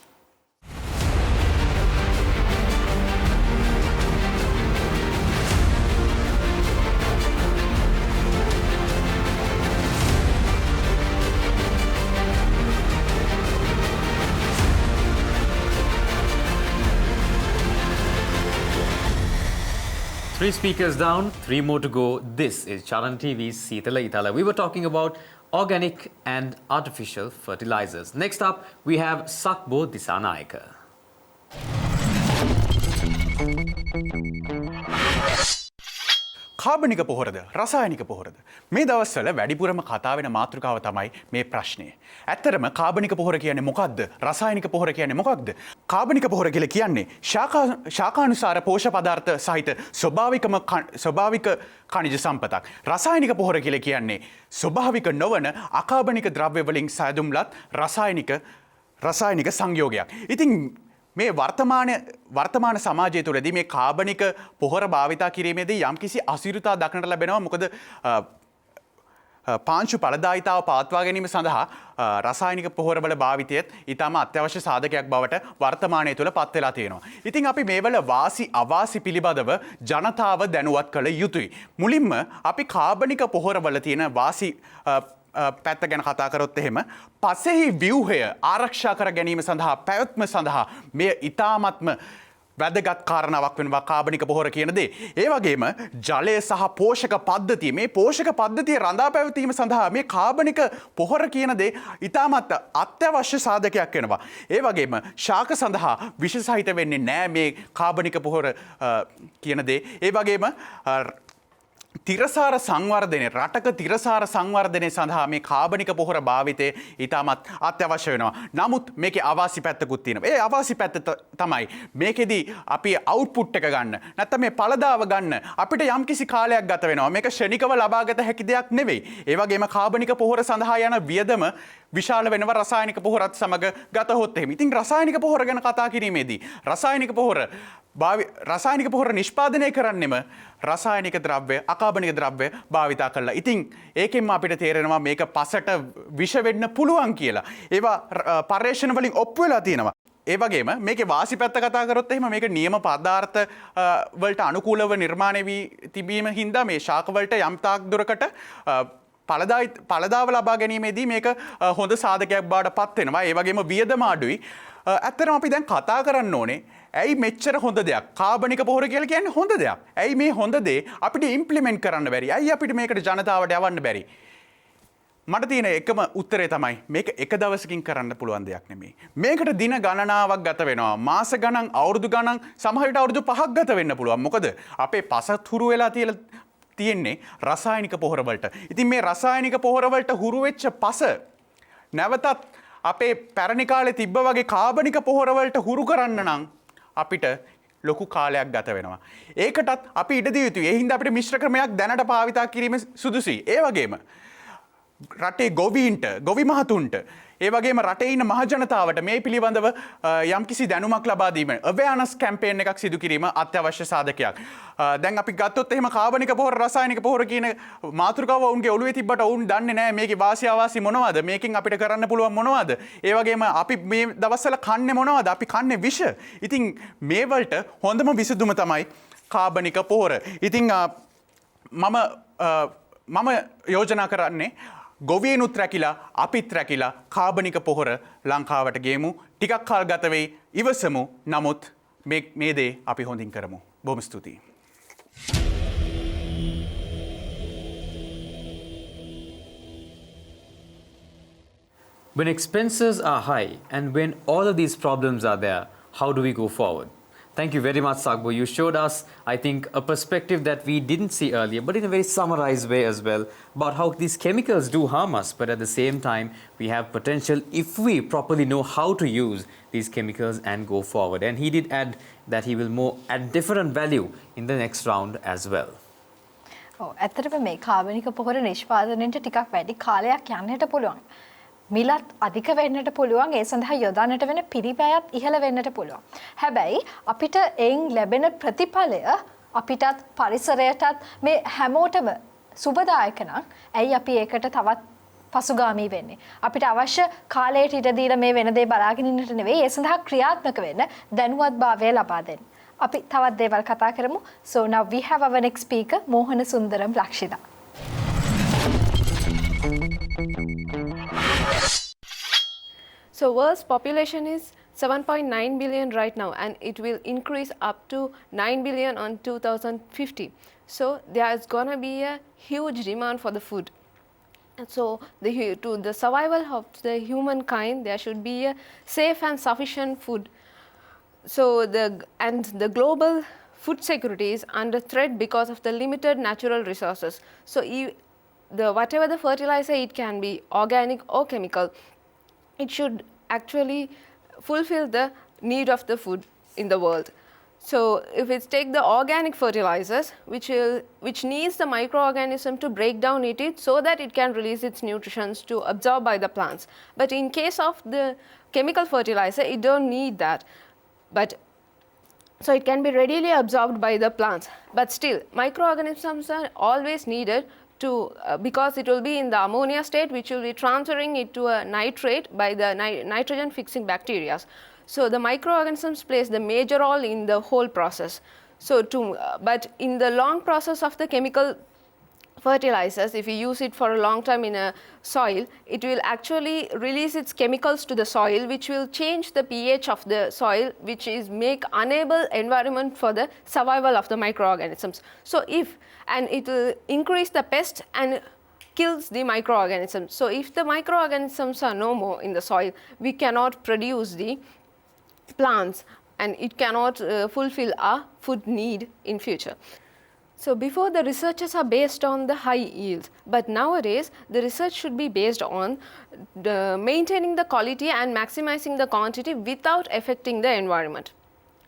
Three speakers down, three more to go. This is Charan TV's Seetala Itala. We were talking about organic and artificial fertilizers. Next up, we have Sakbo Disanayaka. කාබනික පොහොරද රසායනික පොහොරද මේ දවස්වල වැඩිපුරම කතා වෙන මාතෘකාව තමයි මේ ප්‍රශ්නේ. ඇත්තටම කාබනික පොහොර කියන්නේ මොකක්ද? රසායනික පොහොර කියන්නේ මොකක්ද? කාබනික පොහොර කියලා කියන්නේ ශාකානුසාර පෝෂක පදාර්ථ සහිත ස්වභාවික ඛනිජ සම්පතක්. රසායනික පොහොර කියලා කියන්නේ ස්වභාවික නොවන අකාබනික ද්‍රව්‍ය වලින් සැදුම්ලත් රසායනික සංයෝගයක්. ඉතින් මේ වර්තමාන සමාජය තුළදී මේ කාබනික පොහොර භාවිතා කිරීමේදී යම්කිසි අසිරුතා දක්නට ලැබෙනවා. මොකද පාංශු ඵලදායිතාව පවත්වා ගැනීම සඳහා රසායනික පොහොරවල භාවිතයත් ඉතාම අත්‍යවශ්‍ය සාධකයක් බවට වර්තමානය තුළ පත් වෙලා තියෙනවා. ඉතින් අපි මේවල වාසි අවාසි පිළිබඳව ජනතාව දැනුවත් කළ යුතුයි. මුලින්ම අපි කාබනික පොහොරවල තියෙන වාසි පැත්ත ගැන කතා කරොත් එහෙම පසෙහි ව්‍යුහය ආරක්ෂා කර ගැනීම සඳහා පැවැත්ම සඳහා මෙය ඉතාමත්ම වැදගත් කාරණාවක් වෙනවා කාබනික පොහොර කියන දේ. ඒ වගේම ජලය සහ පෝෂක පද්ධතිය මේ පෝෂක පද්ධතිය රඳා පැවතීම සඳහා මේ කාබනික පොහොර කියන දේ ඉතාමත් අත්‍යවශ්‍ය සාධකයක් වෙනවා. ඒ වගේම ශාක සඳහා විෂ සහිත වෙන්නේ නැහැ මේ කාබනික පොහොර කියන දේ. ඒ වගේම තිරසාර සංවර්ධනය රටක තිරසාර සංවර්ධනය සඳහා මේ කාබනික පොහොර භාවිතය ඉතාමත් අත්‍යවශ්‍ය වෙනවා. නමුත් මේකේ අවාසි පැත්තකුත් තියෙනවා. ඒ අවාසි පැත්ත තමයි මේකෙදී අපි අවුට්පුට් එක ගන්න නැත්නම් මේ ඵලදාව ගන්න අපිට යම්කිසි කාලයක් ගත වෙනවා. මේක ක්ෂණිකව ලබාගත හැකි දෙයක් නෙවෙයි. ඒ වගේම කාබනික පොහොර සඳහා යන වියදම විශාල වෙනවා රසායනික පොහොරත් සමග ගතහොත් එහෙම. ඉතින් රසායනික පොහොර ගැන කතා කිරීමේදී රසායනික පොහොර රසායනික පොහොර නිෂ්පාදනය කරන්නෙම රසායනික ද්‍රව්‍ය අකාබනික ද්‍රව්‍ය භාවිතා කරලා. ඉතින් ඒකෙන්ම අපිට තේරෙනවා මේක පසට විෂ වෙන්න පුළුවන් කියලා. ඒවා පර්යේෂණ වලින් ඔප්පු වෙලා තියෙනවා. ඒ වගේම මේකේ වාසි පැත්ත කතා කරොත් එහෙම මේක නියම පදාර්ථ වලට අනුකූලව නිර්මාණය වී තිබීම හින්දා මේ ශාක වලට යම් තාක් දුරකට පළදාව ලබා ගැනීමේදී මේක හොඳ සාධකයක් බවට පත් වෙනවා. ඒ වගේම වියදම අඩුයි. ඇත්තටම අපි දැන් කතා කරන්න ඕනේ ඇයි මෙච්චර හොඳ දෙයක් කාබනික පොහොර කියලා කියන්නේ හොඳ දෙයක්. ඇයි මේ හොඳ දේ අපිට ඉම්ප්ලිමන්ට් කරන්න බැරි? ඇයි අපිට මේකට ජනතාවට යවන්න බැරි? මට තියෙන එකම උත්තරේ තමයි මේක එක දවසකින් කරන්න පුළුවන් දෙයක් නෙමෙයි. මේකට දින ගණනාවක් ගත වෙනවා. මාස ගණන්, අවුරුදු ගණන්, සමහර විට අවුරුදු 5ක් ගත වෙන්න පුළුවන්. මොකද අපේ පසත් හුරු වෙලා තියෙන්නේ රසායනික පොහොර වලට. ඉතින් මේ රසායනික පොහොර වලට හුරු වෙච්ච පස නැවතත් අපේ පැරණි කාලේ තිබ්බ වගේ කාබනික පොහොර වලට හුරු කරන්න නම් අපිට ලොකු කාලයක් ගත වෙනවා. ඒකටත් අපි ඉඩ දිය යුතුයි. ඒ හින්දා අපිට මිශ්‍ර ක්‍රමයක් දැනට භාවිතා කිරීම සුදුසුයි. ඒ වගේම රටේ ගොවීන්ට, ගොවි මහතුන්ට, ඒ වගේම රටේ ඉන්න මහජනතාවට මේ පිළිබඳව යම්කිසි දැනුමක් ලබා දීම, අවේර්නස් කැම්පේන් එකක් සිදු කිරීම අත්‍යවශ්‍ය සාධකයක්. දැන් අපි ගත්තොත් එහෙම කාබනික පොහොර, රසායනික පොහොර කියන මාතෘකාව ඔවුන්ගේ ඔළුවේ තිබ්බට ඔවුන් දන්නේ නැහැ මේකේ වාසි අවාසි මොනවද, මේකෙන් අපිට කරන්න පුළුවන් මොනවද. ඒ වගේම අපි මේ දවස්වල කන්නේ මොනවද? අපි කන්නේ විෂ. ඉතින් මේ වලට හොඳම විසඳුම තමයි කාබනික පොහොර. ඉතින් මම යෝජනා කරන්නේ ගොවියනුත් රැකිලා අපිත් රැකිලා කාබනික පොහොර ලංකාවට ගේමු. ටිකක් කල් ගත වෙයි, ඉවසමු. නමුත් මේ දේ අපි හොඳින් කරමු. බොහොම ස්තුතියි. When expenses are high and when all of these problems are there, how do we go forward? Thank you very much, Sagbo. You showed us, I think, a perspective that we didn't see earlier, but in a very summarized way as well, about how these chemicals do harm us, but at the same time, we have potential if we properly know how to use these chemicals and go forward. And he did add that he will more add different value in the next round as well. ඇත්තටම මේ කාබනික පොහොර නිෂ්පාදනයට ටිකක් වැඩි කාලයක් යන්නට පුළුවන්. මිලත් අධික වෙන්නට පුළුවන්. ඒ සඳහා යොදන්නට වෙන පිරිපැයත් ඉහළ වෙන්නට පුළුවන්. හැබැයි අපිට එයින් ලැබෙන ප්‍රතිඵලය අපිටත් පරිසරයටත් මේ හැමෝටම සුබදායක නම් ඇයි අපි ඒකට තවත් පසුගාමී වෙන්නේ? අපිට අවශ්‍ය කාලයට ඉඩ දීලා මේ වෙන දේ බලාගෙන ඉන්නට නෙවෙයි, ඒ සඳහා ක්‍රියාත්මක වෙන්න දැනුවත්භාවය ලබා දෙන්න. අපි තවත් දේවල් කතා කරමු. So now we have our next speaker, Mohana Sundaram Lakshita. So world's population is 7.9 billion right now, and it will increase up to 9 billion on 2050. So there is gonna be a huge demand for the food. So to the survival of the humankind, there should be a safe and sufficient food. So the global food security is under threat because of the limited natural resources. So whatever the fertilizer, it can be organic or chemical, it should actually fulfill the need of the food in the world. So if we take the organic fertilizers, which needs the microorganism to break down it so that it can release its nutrients to absorb by the plants. But in case of the chemical fertilizer, it don't need that. So it can be readily absorbed by the plants. But still, microorganisms are always needed because it will be in the ammonia state, which will be transferring it to a nitrate by the nitrogen fixing bacteria. So the microorganisms plays the major role in the whole process. But in the long process of the chemical fertilizers, if you use it for a long time in a soil, it will actually release its chemicals to the soil, which will change the pH of the soil, which is make unable environment for the survival of the microorganisms. So it will increase the pest and kills the microorganisms. So if the microorganisms are no more in the soil, we cannot produce the plants, and it cannot fulfill our food need in future. So before, the researches are based on the high yields, but nowadays the research should be based on maintaining the quality and maximizing the quantity without affecting the environment.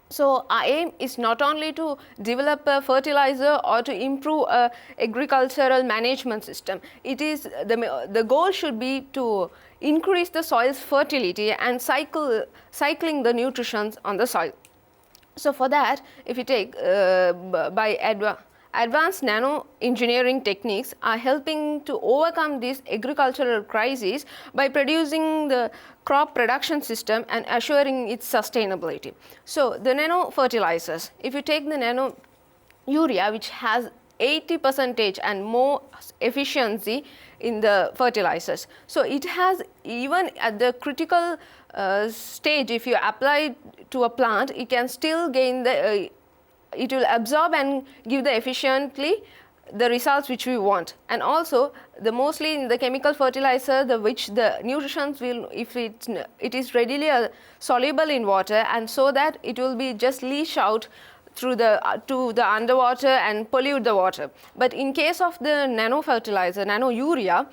So our aim is not only to develop a fertilizer or to improve a agricultural management system. It is the goal should be to increase the soil's fertility and cycling the nutrients on the soil. So for that, if you take by advanced nano engineering techniques are helping to overcome this agricultural crisis by producing the crop production system and assuring its sustainability. So the nano fertilizers, if you take the nano urea, which has 80% and more efficiency in the fertilizers. So it has, even at the critical stage, if you apply it to a plant, it can still gain the, it will absorb and give the efficiently the results which we want. And also the mostly in the chemical fertilizer, the which the nutrients will, if it is readily soluble in water, and so that it will be just leach out through the to the underwater and pollute the water. But in case of the nano fertilizer, nano urea,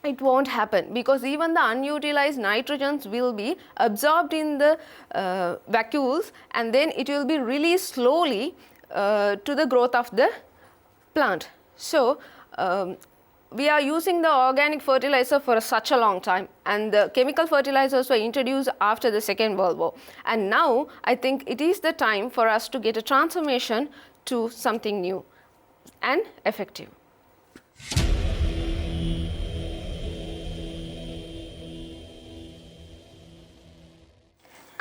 it won't happen, because even the unutilized nitrogens will be absorbed in the vacuoles, and then it will be released slowly to the growth of the plant. So we are using the organic fertilizer for such a long time, and the chemical fertilizers were introduced after the Second World War. And now I think it is the time for us to get a transformation to something new and effective.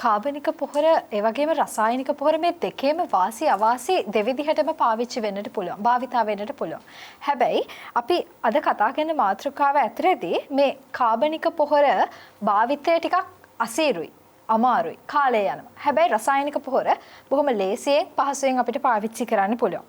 කාබනික පොහොර ඒ වගේම රසායනික පොහොර මේ දෙකේම වාසි අවාසි දෙවිදිහටම පාවිච්චි වෙන්නට පුළුවන් භාවිතා වෙන්නට පුළුවන්. හැබැයි අපි අද කතා කරන මාතෘකාව ඇතුළේදී මේ කාබනික පොහොර භාවිතය ටිකක් අසීරුයි, අමාරුයි, කාලය යනවා. හැබැයි රසායනික පොහොර බොහොම ලේසියෙන් පහසුවෙන් අපිට පාවිච්චි කරන්න පුළුවන්.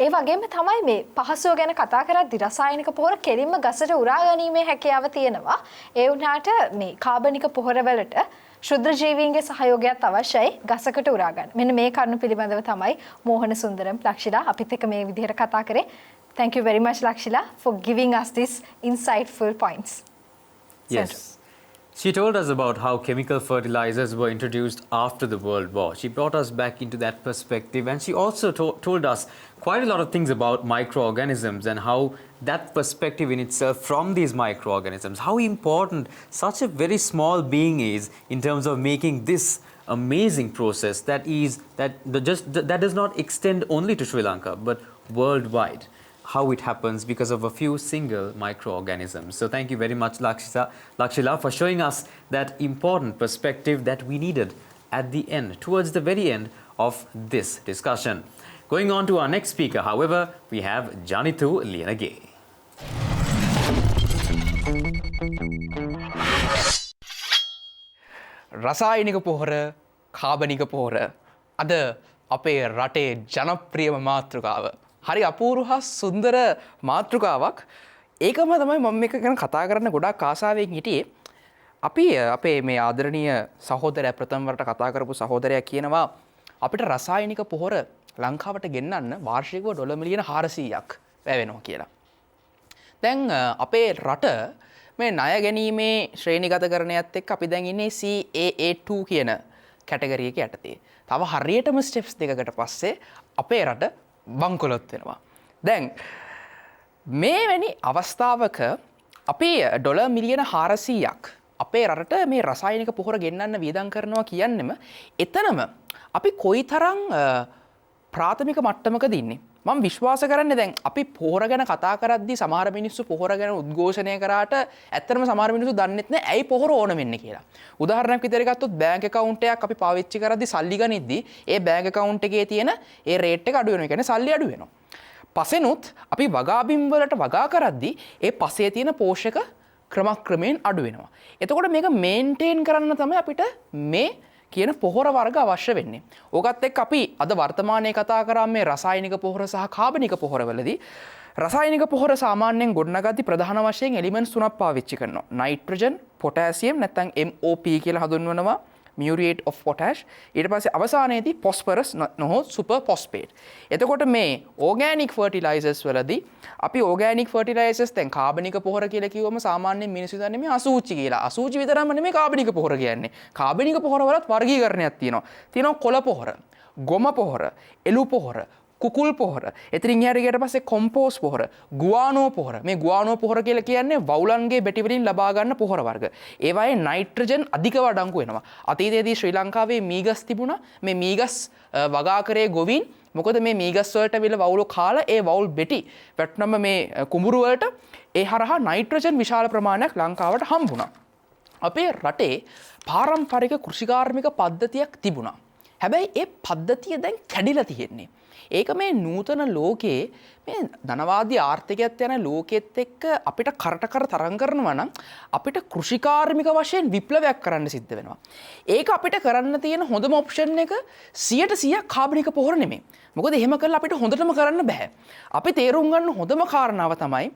ඒ වගේම තමයි මේ පහසුව ගැන කතා කරද්දී රසායනික පොහොර කෙලින්ම ගසට උරා ගැනීමේ හැකියාව තියෙනවා. ඒ වුණාට මේ කාබනික පොහොර වලට ශුද්ධ ජීවීන්ගේ සහයෝගයත් අවශ්‍යයි ගසකට උරා ගන්න. මෙන්න මේ කරුණු පිළිබඳව තමයි මෝහන සුන්දරම් ලක්ෂිලා අපිත් එක්ක මේ විදිහට කතා කරේ. Thank you very much Lakshila for giving us these insightful points. Yes. She told us about how chemical fertilizers were introduced after the World War. She brought us back into that perspective, and she also told us quite a lot of things about microorganisms and how that perspective in itself from these microorganisms, how important such a very small being is in terms of making this amazing process that does not extend only to Sri Lanka but worldwide. How it happens because of a few single microorganisms. So thank you very much Lakshila for showing us that important perspective that we needed at the end, towards the very end of this discussion. Going on to our next speaker, however, we have Janithu Liyanage. රසායනික පොහොර, කාබනික පොහොර අද අපේ රටේ ජනප්‍රියම මාතෘකාව. හරි අපූර්ව හා සුන්දර මාතෘකාවක්. ඒකම තමයි මම එක ගැන කතා කරන්න ගොඩාක් ආසාවෙන් හිටියේ. අපි අපේ මේ ආදරණීය සහෝදරයා ප්‍රථම වරට කතා කරපු සහෝදරයා කියනවා අපිට රසායනික පොහොර ලංකාවට ගෙන්නන්න වාර්ෂිකව ඩොලර් මිලියන 400ක් වැය වෙනවා කියලා. දැන් අපේ රට මේ ණය ගැනීමේ ශ්‍රේණිගත කරණයත් එක්ක අපි දැන් ඉන්නේ CAA2 කියන කැටගරි එක යටතේ. තව හරියටම ස්ටෙප්ස් දෙකකට පස්සේ අපේ රට බංකොලොත් වෙනවා. දැන් මේ වැනි අවස්ථාවක අපි ඩොලර් මිලියන 400ක් අපේ රටට මේ රසායනික පොහොර ගෙන්නන්න වියදම් කරනවා කියන්නෙම එතනම අපි කොයිතරම් ප්‍රාථමික මට්ටමකද ඉන්නේ. මම විශ්වාස කරන්නේ දැන් අපි පොහොර ගැන කතා කරද්දී සමහර මිනිස්සු පොහොර ගැන උද්ඝෝෂණය කරාට ඇත්තටම සමහර මිනිස්සු දන්නෙත් නැහැ ඇයි පොහොර ඕන වෙන්නේ කියලා. උදාහරණයක් විදිහට ගත්තොත් බැංක් account එකක් අපි පාවිච්චි කරද්දී සල්ලි ගනිද්දී ඒ බැංක් account එකේ තියෙන ඒ රේට් එක අඩු වෙනවා. ඒ කියන්නේ සල්ලි අඩු වෙනවා. පසෙනුත් අපි වගා බිම් වලට වගා කරද්දී ඒ පසේ තියෙන පෝෂක ක්‍රමක්‍රමයෙන් අඩු වෙනවා. එතකොට මේක මේන්ටේන් කරන්න තමයි අපිට මේ කියන පොහොර වර්ග අවශ්‍ය වෙන්නේ. ඕකත් එක්ක අපි අද වර්තමානයේ කතා කරා මේ රසායනික පොහොර සහ කාබනික පොහොරවලදී රසායනික පොහොර සාමාන්‍යයෙන් ගොඩනගද්දී ප්‍රධාන වශයෙන් එලිමන්ට්ස් තුනක් පාවිච්චි කරනවා. නයිට්‍රජන්, පොටෑසියම් නැත්නම් MOP කියලා හඳුන්වනවා. muriate of potash. ඊට පස්සේ අවසානයේදී phosphorus නොහොත් super phosphate. එතකොට මේ organic fertilizers වලදී අපි organic fertilizers දැන් කාබනික පොහොර කියලා කිව්වම සාමාන්‍යයෙන් මිනිස්සු දන්නේ මේ අසූචි කියලා. අසූචි විතරම නෙමෙයි කාබනික පොහොර කියන්නේ. කාබනික පොහොර වලත් වර්ගීකරණයක් තියෙනවා. තියෙනවා කොළ පොහොර, ගොම පොහොර, එළු පොහොර, කුකුල් පොහොර. එතනින් එහාට ගියට පස්සේ කොම්පෝස් පොහොර, ගුවානෝ පොහොර. මේ ගුවානෝ පොහොර කියලා කියන්නේ වවුලන්ගේ බෙටි වලින් ලබා ගන්න පොහොර වර්ග. ඒවායේ නයිට්‍රජන් අධිකව අඩංගු වෙනවා. අතීතයේදී ශ්‍රී ලංකාවේ මීගස් තිබුණා. මේ මීගස් වගාකරේ ගොවීන් මොකද මේ මීගස් වලට විල වවුලෝ කාලා ඒ වවුල් බෙටි වැටුනම මේ කුඹුරු වලට ඒ හරහා නයිට්‍රජන් විශාල ප්‍රමාණයක් ලංකාවට හම්බුණා. අපේ රටේ පාරම්පරික කෘෂිකාර්මික පද්ධතියක් තිබුණා. හැබැයි ඒ පද්ධතිය දැන් කැඩිලා තියෙන්නේ. ඒක මේ නූතන ලෝකයේ මේ ධනවාදී ආර්ථිකයත් යන ලෝකෙත් එක්ක අපිට කරට කර තරම් කරනවා නම් අපිට කෘෂිකාර්මික වශයෙන් විප්ලවයක් කරන්න සිද්ධ වෙනවා. ඒක අපිට කරන්න තියෙන හොඳම ඔප්ෂන් එක 100% කාබනික පොහොර නෙමෙයි. මොකද එහෙම කළා අපිට හොඳටම කරන්න බෑ. අපි තේරුම් ගන්න හොඳම කාරණාව තමයි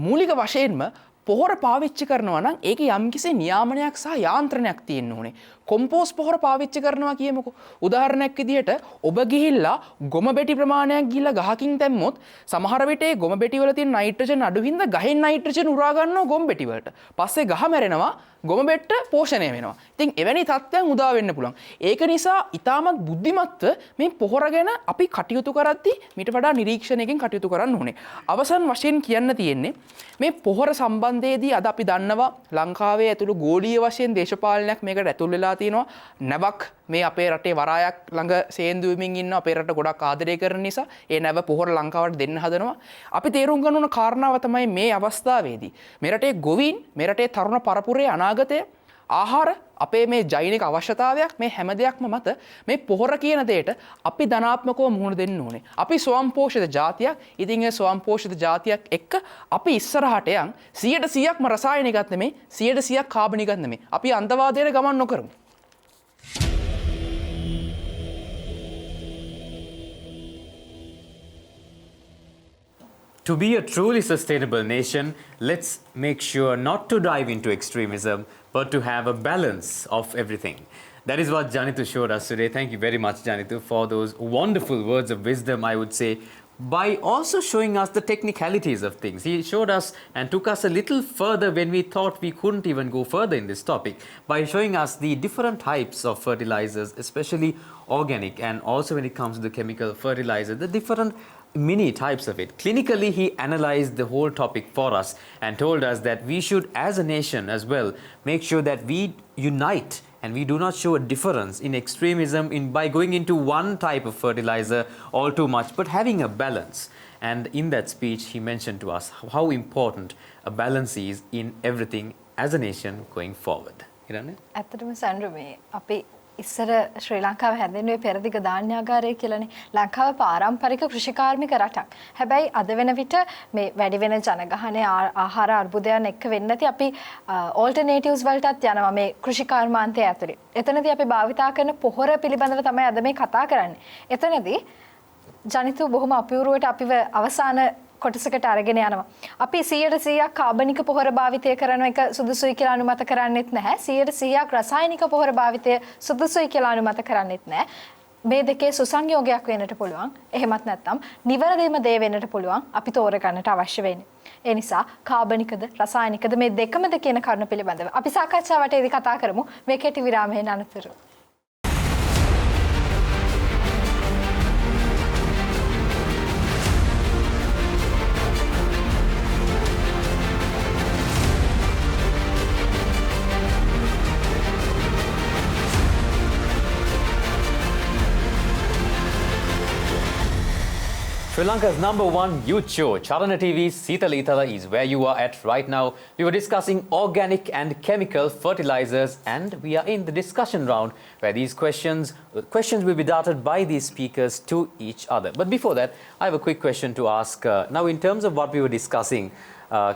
මූලික වශයෙන්ම පොහොර පාවිච්චි කරනවා නම් ඒක යම්කිසි නියාමනයක් සහ යාන්ත්‍රණයක් තියෙන්න ඕනේ. කොම්පෝස් පොහොර පාවිච්චි කරනවා කියමුකෝ. උදාහරණයක් විදිහට ඔබ ගිහිල්ලා ගොම බෙටි ප්‍රමාණයක් ගිහිල්ලා ගහකින් දැම්මොත් සමහර විට ඒ ගොම බෙටි වල තියෙන නයිට්‍රජන් අඩු හින්දා ගහෙන් නයිට්‍රජන් උරා ගන්නවා ගොම බෙටි වලට. පස්සේ ගහ මැරෙනවා, ගොම බෙට්ට පෝෂණය වෙනවා. ඉතින් එවැනි තත්ත්වයන් උදා වෙන්න පුළුවන්. ඒක නිසා ඊටමත් බුද්ධිමත්ව මේ පොහොර ගැන අපි කටයුතු කරද්දී මීට වඩා නිරීක්ෂණයකින් කටයුතු කරන්න ඕනේ. අවසන් වශයෙන් කියන්න තියෙන්නේ මේ පොහොර සම්බන්ධයේදී අද අපි දන්නවා ලංකාවේ ඇතුළු ගෝලීය වශයෙන් දේශපාලනයක් මේකට ඇතුල් වෙලා තියෙනවා. නැවක් මේ අපේ රටේ වරායක් ළඟ සේන්දු වෙමින් ඉන්න අපේ රට ගොඩක් ආදරය කරන නිසා ඒ නැව පොහොර ලංකාවට දෙන්න හදනවා. අපි තේරුම් ගන්න ඕන කාරණාව තමයි මේ අවස්ථාවේදී මේ රටේ ගොවීන්, මේ රටේ තරුණ පරපුරේ අනාගතය, ආහාර, අපේ මේ ජෛනික අවශ්‍යතාවයක්, මේ හැම දෙයක්ම මත මේ පොහොර කියන දෙයට අපි ධනාත්මකව මුහුණ දෙන්න ඕනේ. අපි ස්වයංපෝෂිත ජාතියක්. ඉතින් ඒ ස්වයංපෝෂිත ජාතියක් එක්ක අපි ඉස්සරහට යන් 100%ක්ම රසායනිකත් නෙමෙයි, 100%ක් කාබනිකත් නෙමෙයි. අපි අන්තවාදයට ගමන් නොකරමු. To be a truly sustainable nation, let's make sure not to dive into extremism, but to have a balance of everything. That is what Janithu showed us today. Thank you very much, Janithu, for those wonderful words of wisdom, I would say, by also showing us the technicalities of things. He showed us and took us a little further when we thought we couldn't even go further in this topic, by showing us the different types of fertilizers, especially organic, and also when it comes to the chemical fertilizer, the different many types of it. Clinically, he analyzed the whole topic for us and told us that we should, as a nation as well, make sure that we unite and we do not show a difference in extremism by going into one type of fertilizer all too much, but having a balance. And in that speech, he mentioned to us how important a balance is in everything as a nation going forward. ඇත්තටම සැන්ඩ්‍රු මේ අපි ඉස්සර ශ්‍රී ලංකාව හැදෙන්නේ පෙරදිග ධාන්‍යාගාරය කියලානේ. ලංකාව පාරම්පරික කෘෂිකාර්මික රටක්. හැබැයි අද වෙන විට මේ වැඩි වෙන ජනගහනය, ආහාර අර්බුදයන් එක්ක වෙන්නේ නැති අපි ඕල්ටර්නේටිව්ස් වලටත් යනවා මේ කෘෂිකාර්මාන්තය ඇතුලේ. එතනදී අපි භාවිතා කරන පොහොර පිළිබඳව තමයි අද මේ කතා කරන්නේ. එතනදී ජනිතු බොහොම අපූර්වවට අපිව අවසාන කොටසකට අරගෙන යනවා. අපි 100% කාබනික පොහොර භාවිතය කරන එක සුදුසුයි කියලා අනුමත කරන්නේත් නැහැ. 100% රසායනික පොහොර භාවිතය සුදුසුයි කියලා අනුමත කරන්නේත් නැහැ. මේ දෙකේ සුසංයෝගයක් වෙන්නට පුළුවන්. එහෙමත් නැත්නම් නිවැරදිම දේ වෙන්නට පුළුවන්. අපි තෝරගන්නට අවශ්‍ය වෙන්නේ. ඒ නිසා කාබනිකද රසායනිකද මේ දෙකමද කියන කරුණ පිළිබඳව අපි සාකච්ඡාවටදී කතා කරමු. මේ කෙටි විරාමයෙන් අනතුරුව. Sri Lanka's #1 youth show, Charana TV's Seetala Itala, is where you are at right now. We were discussing organic and chemical fertilizers, and we are in the discussion round where these questions will be darted by these speakers to each other. But before that, I have a quick question to ask. Now, in terms of what we were discussing,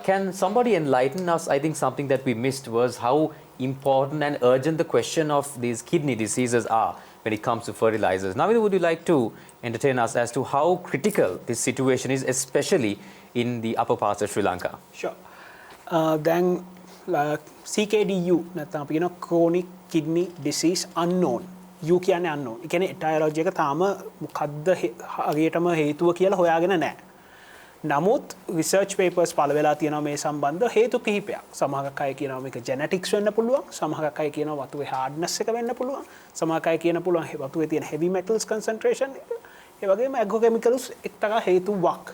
can somebody enlighten us? I think something that we missed was how important and urgent the question of these kidney diseases are when it comes to fertilizers. Now, would you like to entertain us as to how critical this situation is, especially in the upper parts of Sri Lanka? Sure. Then CKDU, නැත්නම් අපි කියන chronic kidney disease unknown. U කියන්නේ unknown. ඒ කියන්නේ etiology එක තාම මොකද්ද හරියටම හේතුව කියලා හොයාගෙන නැහැ. නමුත් රිසර්ච් පේපර්ස් පළ වෙලා තියෙනවා මේ සම්බන්ධ හේතු කිහිපයක්. සමහරක් අය කියනවා මේක ජෙනටික්ස් වෙන්න පුළුවන්. සමහරක් අය කියනවා වතුවේ හાર્ඩ්නස් එක වෙන්න පුළුවන්. සමහරක් අය කියන පුළුවන් වතුවේ තියෙන හෙවි මෙටල්ස් කන්සන්ට්‍රේෂන් එක. ඒ වගේම ඇග්‍රෝකෙමිකල්ස් එක්තරා හේතුවක්.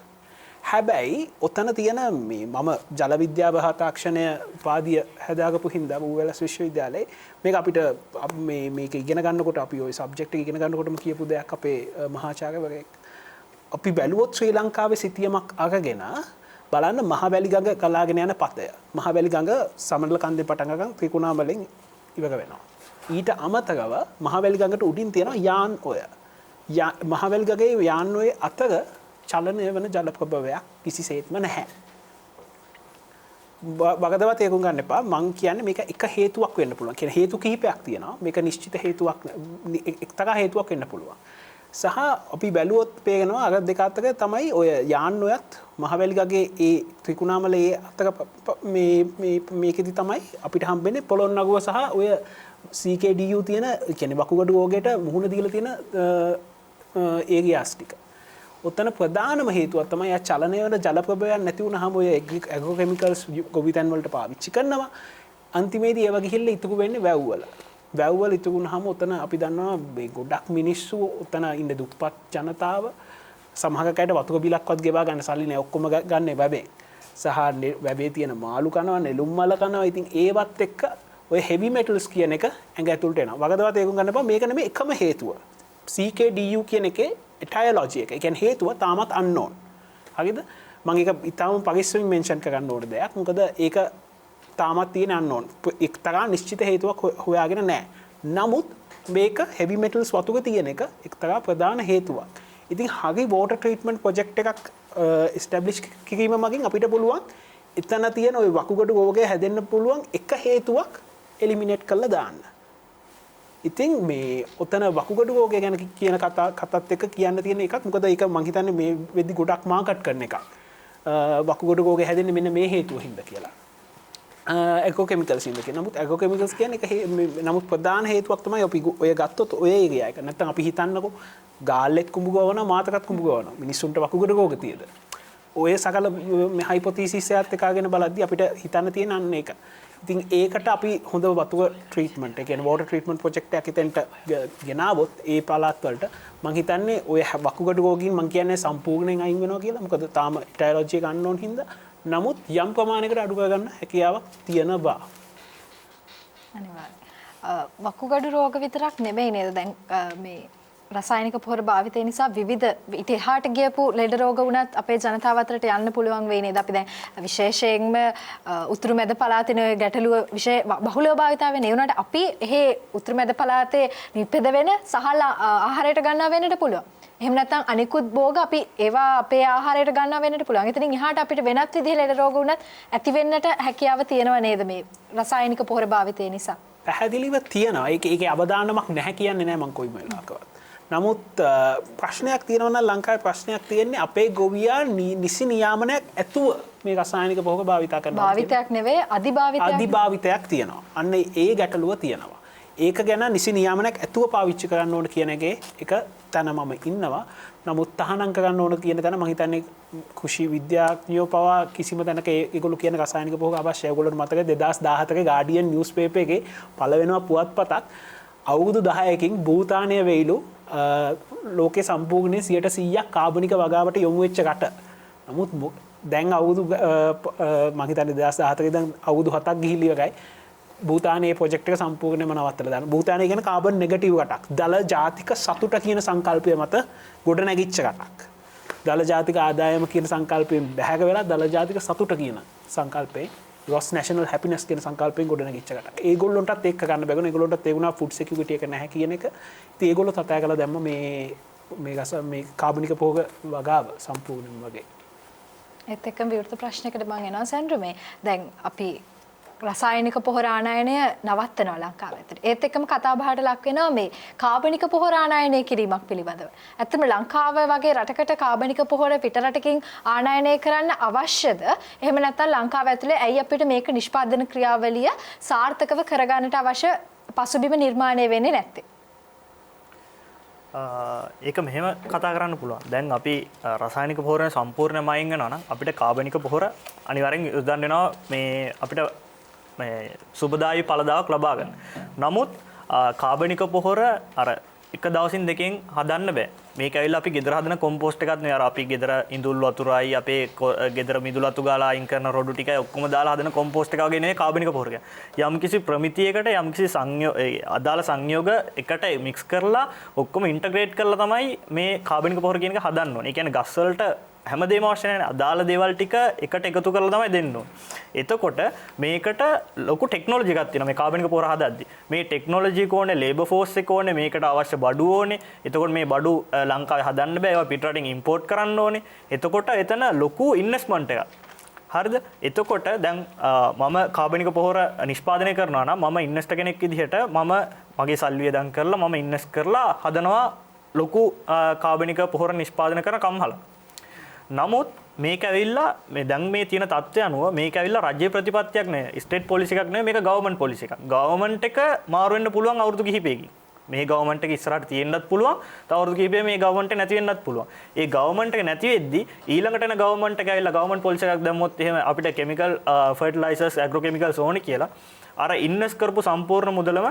හැබැයි ඔතන තියෙන මේ මම ජල විද්‍යාව හා තාක්ෂණය උපාධිය හැදාගපු හින්දා ඌවැලස් විශ්වවිද්‍යාලයේ මේක අපිට මේක ඉගෙන ගන්නකොට අපි ওই සබ්ජෙක්ට් එක ඉගෙන ගන්නකොටම කියපු දෙයක් අපේ මහාචාර්යවරයෙක් අපි බැලුවොත් ශ්‍රී ලංකාවේ සිතියමක් අරගෙන බලන්න මහවැලි ගඟ කලාගෙන යන පතය. මහවැලි ගඟ සමනල කන්දේ පටන් ගන්න ත්‍රිකුණාමලෙන් ඉවර වෙනවා. ඊට අමතරව මහවැලි ගඟට උඩින් තියෙනවා යාන් ඔය. මහවැලි ගඟේ යාන් ඔය අතර චලනය වන ජල ප්‍රභවයක් කිසිසේත්ම නැහැ. වගදව තේරුම් ගන්න එපා. මං කියන්නේ මේක එක හේතුවක් වෙන්න පුළුවන්. කියන හේතු කිහිපයක් තියෙනවා. මේක නිශ්චිත හේතුවක් එක්තරා හේතුවක් වෙන්න පුළුවන්. සහ අපි බැලුවොත් පේනවා අර දෙක අතර තමයි ඔය යාන් ඔයත් මහවැලි ගඟේ ඒ ත්‍රිකුණාමලයේ අතර මේකෙදි තමයි අපිට හම්බෙන්නේ පොළොන්නරුව සහ ඔය CKDU තියෙන කියන්නේ වකුගඩු රෝගයට මුහුණ දීලා තියෙන ඒරියාස් ටික. ඔතන ප්‍රධානම හේතුවක් තමයි ආ චලනය වෙන ජල ප්‍රභවයන් නැති වුනහම ඔය ඇග්‍රෝකෙමිකල්ස් ගොවිතැන් වලට පාවිච්චි කරනවා. අන්තිමේදී ඒව ගිහිල්ලා ඉතුරු වෙන්නේ වැව් වල. වැව් වල ඉතුරු වුනහම ඔතන අපි දන්නවා මේ ගොඩක් මිනිස්සු ඔතන ඉන්න දුප්පත් ජනතාව සමහර කයට වතුර බිලක්වත් ගෙවා ගන්න සල්ලි නැහැ. ඔක්කොම ගන්න වැබෙන්. සහ වැබේ තියෙන මාළු කනවා, නෙළුම් මල කනවා. ඉතින් ඒවත් එක්ක ඔය හෙවි මෙටල්ස් කියන එක ඇඟ ඇතුළට එනවා. වගදවා තේරුම් ගන්න එපා මේක නෙමෙයි එකම හේතුව. CKDU කියන එකේ ටයලොජි එක. ඒ කියන්නේ හේතුව තාමත් unknown. හරිද? මම ඒක ඊටාම පරිස්සමින් මෙන්ෂන් කරන්න ඕන දෙයක්. මොකද ඒක තාමත් තියෙන unknown. එක්තරා නිශ්චිත හේතුවක් හොයාගෙන නැහැ. නමුත් මේක heavy metals වතුර තියෙන එක එක්තරා ප්‍රධාන හේතුවක්. ඉතින් හරි water treatment project එකක් establish කිරීම මගින් අපිට පුළුවන් එතන තියෙන ওই වකුගඩු රෝගය හැදෙන්න පුළුවන් එක හේතුවක් eliminate කරලා දාන්න. ඉතින් මේ ඔතන වකුගඩු රෝගය ගැන කියන කතාත් එක්ක කියන්න තියෙන එකක් මොකද ඒක මම හිතන්නේ මේ වෙද්දි ගොඩක් මාකට් කරන එකක්. වකුගඩු රෝගය හැදෙන්නේ මෙන්න මේ හේතුව හින්දා කියලා. ඇග්‍රෝකෙමිකල්ස් හින්දා කියලා. නමුත් ඇග්‍රෝකෙමිකල්ස් කියන්නේ ඒක නමුත් ප්‍රධාන හේතුවක් තමයි අපි ඔය ගත්තොත් ඔය ඒරියා එක. නැත්තම් අපි හිතන්නකෝ ගාල්ලෙක් කුඹු ගවනවා මාතකත් කුඹු ගවනවා. මිනිස්සුන්ට වකුගඩු රෝග තියෙද. ඔය සකල මේ හයිපොතීසිස් එකත් එක්කගෙන බලද්දී අපිට හිතන්න තියෙන අන්න ඒක. ඉතින් ඒකට අපි හොඳ වතුර ට්‍රීට්මන්ට් ඒ කියන්නේ වෝටර් ට්‍රීට්මන්ට් ප්‍රොජෙක්ට් එකක් හිතෙන්ට ගෙනාවොත් ඒ පළාත් වලට මම හිතන්නේ ඔය වකුගඩු රෝගීන් මම කියන්නේ සම්පූර්ණයෙන් අයින් වෙනවා කියලා. මොකද තාම ටයලොජි එක ගන්න ඕන හින්දා. නමුත් යම් ප්‍රමාණයකට අඩු කරගන්න හැකියාවක් තියෙනවා. අනිවාර්යයෙන්. වකුගඩු රෝග විතරක් නෙමෙයි නේද දැන් මේ රසායනික පොහොර භාවිතය නිසා විවිධ ඊට එහාට ගියපු ලෙඩ රෝග වුණත් අපේ ජනතාව අතරට යන්න පුළුවන් වෙයි නේද? අපි දැන් විශේෂයෙන්ම උතුරු මැද පළාතේ ඔය ගැටලුව බහුලව භාවිතා වෙන. ඒ වුණාට අපි එහෙ උතුරු මැද පළාතේ නිපද වෙන සහල් ආහාරයට ගන්නවා වෙන්නට පුළුවන්. එහෙම නැත්නම් අනිකුත් භෝග අපි ඒවා අපේ ආහාරයට ගන්නවා වෙන්නට පුළුවන්. එතනින් එහාට අපිට වෙනත් විදිහේ ලෙඩ රෝග වුණත් ඇති වෙන්නට හැකියාව තියෙනව නේද මේ රසායනික පොහොර භාවිතය නිසා? පැහැදිලිව තියෙනවා. ඒකේ අවදානමක් නැහැ කියන්නේ නැහැ මම කොයිම වෙලාවකවත්. නමුත් ප්‍රශ්නයක් තියෙනවා නම් ලංකාවේ ප්‍රශ්නයක් තියෙන්නේ අපේ ගොවියා නිසි නියාමනයක් ඇතුව මේ රසායනික පොහොර භාවිතා කරනවා. භාවිතයක් නෙවෙයි අධිභාවිතයක් තියෙනවා. අන්න ඒ ගැටලුව තියෙනවා. ඒක ගැන නිසි නියාමනයක් ඇතුව පාවිච්චි කරන්න ඕන කියන එකේ එක තැන මම ඉන්නවා. නමුත් තහනම් කරන්න ඕන කියන තැන මම හිතන්නේ කෘෂි විද්‍යාඥයෝ පවා කිසිම තැනක ඒගොල්ලෝ කියන රසායනික පොහොර අවශ්‍යයි. ඒගොල්ලොන්ට මතක 2017 ගාඩියන් නිවුස් පේපර් එකේ පළවෙනිම පුවත්පතක් අවුරුදු 10කින් භූතානය වෙයිලු ලෝකේ සම්පූර්ණයෙන් 100% කාබනික වගාවට යොමු වෙච්ච රට. නමුත් දැන් අවුරුදු මම හිතන්නේ 2017 ඉඳන් අවුරුදු 7ක් ගිහිලි වගයි භූතානයේ ප්‍රොජෙක්ට් එක සම්පූර්ණයෙන්ම නවත්තලා දානවා. භූතානය කියන්නේ කාබන් නෙගටිව් රටක්. දල ජාතික සතුට කියන සංකල්පය මත ගොඩ නැගිච්ච රටක්. දල ජාතික ආදායම කියන සංකල්පයෙන් බැහැර වෙලා දල ජාතික සතුට කියන සංකල්පේ gross national happiness කියන සංකල්පයෙන් ගොඩ නැගිච්ච රටක්. ඒගොල්ලොන්ටත් ඒක ගන්න බැගුණා. ඒගොල්ලොන්ටත් තේරුණා ෆුඩ් සිකියුරිටි එක නැහැ කියන එක. ඉතින් ඒගොල්ලෝ තතය කළා දැම්ම මේ කාබනික පොහොර වගාව සම්පූර්ණයෙන්ම වගේ. ඒත් එක්කම විවෘත ප්‍රශ්නයකට මම එනවා සෙන්ඩ්‍රු මේ දැන් අපි රසායනික පොහොර ආනයනය නවත්තනවා ලංකාව ඇතුළේ. ඒත් එක්කම කතා බහට ලක් වෙනවා මේ කාබනික පොහොර ආනයනය කිරීමක් පිළිබඳව. ඇත්තම ලංකාව වගේ රටකට කාබනික පොහොර පිටරටකින් ආනයනය කරන්න අවශ්‍යද? එහෙම නැත්නම් ලංකාව ඇතුළේ ඇයි අපිට මේක නිෂ්පාදන ක්‍රියාවලිය සාර්ථකව කරගන්නට අවශ්‍ය පසුබිම නිර්මාණය වෙන්නේ නැත්තේ? ඒක මෙහෙම කතා කරන්න පුළුවන්. දැන් අපි රසායනික පොහොරෙන් සම්පූර්ණයෙන්ම අයින් වෙනවා නම් අපිට කාබනික පොහොර අනිවාර්යෙන් යොදන්න වෙනවා මේ අපිට මේ සුබදායි ඵලදාවක් ලබා ගන්න. නමුත් කාබනික පොහොර අර එක දවසින් දෙකෙන් හදන්න බෑ. මේක ඇවිල්ලා අපි ගෙදර හදන කොම්පෝස්ට් එකක් නෙවෙයි. අර අපි ගෙදර ඉඳුල් වතුරයි අපේ ගෙදර මිදුළු අතු ගාලා අයින් කරන රොඩු ටිකයි ඔක්කොම දාලා හදන කොම්පෝස්ට් එක වගේ නෙවෙයි කාබනික පොහොර එක. යම්කිසි ප්‍රමිතියකට යම්කිසි අදාළ සංයෝග එකට මික්ස් කරලා ඔක්කොම ඉන්ටග්‍රේට් කරලා තමයි මේ කාබනික පොහොර කියන එක හදන්න ඕනේ. ඒ කියන්නේ ගස් වලට හැමදේම අවශ්‍ය නැහැ. අදාළ දේවල් ටික එකට එකතු කරලා තමයි දෙන්න ඕනේ. එතකොට මේකට ලොකු ටෙක්නොලොජි එකක් තියෙනවා මේ කාබනික පොහොර හදද්දි. මේ ටෙක්නොලොජි එක ඕනේ, ලේබර් ෆෝස් එක ඕනේ, මේකට අවශ්‍ය බඩු ඕනේ. එතකොට මේ බඩු ලංකාවේ හදන්න බෑ. ඒවා පිටරටින් ඉම්පෝට් කරන්න ඕනේ. එතකොට එතන ලොකු ඉන්වෙස්ට්මන්ට් එකක්. හරිද? එතකොට දැන් මම කාබනික පොහොර නිෂ්පාදනය කරනවා නම් මම ඉන්වෙස්ටර් කෙනෙක් විදිහට මම මගේ සල්ලි වියදම් කරලා මම ඉන්වෙස්ට් කරලා හදනවා ලොකු කාබනික පොහොර නිෂ්පාදනය කරන කම්හල. නමුත් මේක ඇවිල්ලා මේ දැන් මේ තියෙන තත්ත්වය අනුව මේක ඇවිල්ලා රජ්‍ය ප්‍රතිපත්තියක් නෙවෙයි, ස්ටේට් පොලිසි එකක් නෙවෙයි, මේක ගවර්න්මන්ට් පොලිසි එකක්. ගවර්න්මන්ට් එක මාරු වෙන්න පුළුවන් අවුරුදු කිහිපයකින්. මේ ගවර්න්මන්ට් එක ඉස්සරහට තියෙන්නත් පුළුවන්, තව අවුරුදු කිහිපයක මේ ගවර්න්මන්ට් එක නැති වෙන්නත් පුළුවන්. ඒ ගවර්න්මන්ට් එක නැති වෙද්දි ඊළඟට එන ගවර්න්මන්ට් එක ඇවිල්ලා ගවර්න්මන්ට් පොලිසි එකක් දැම්මොත් එහෙම අපිට කෙමිකල් ෆර්ටිලයිසර්ස්, ඇග්‍රෝ කෙමිකල්ස් ඕනේ කියලා අර ඉන්වෙස්ට් කරපු සම්පූර්ණ මුදලම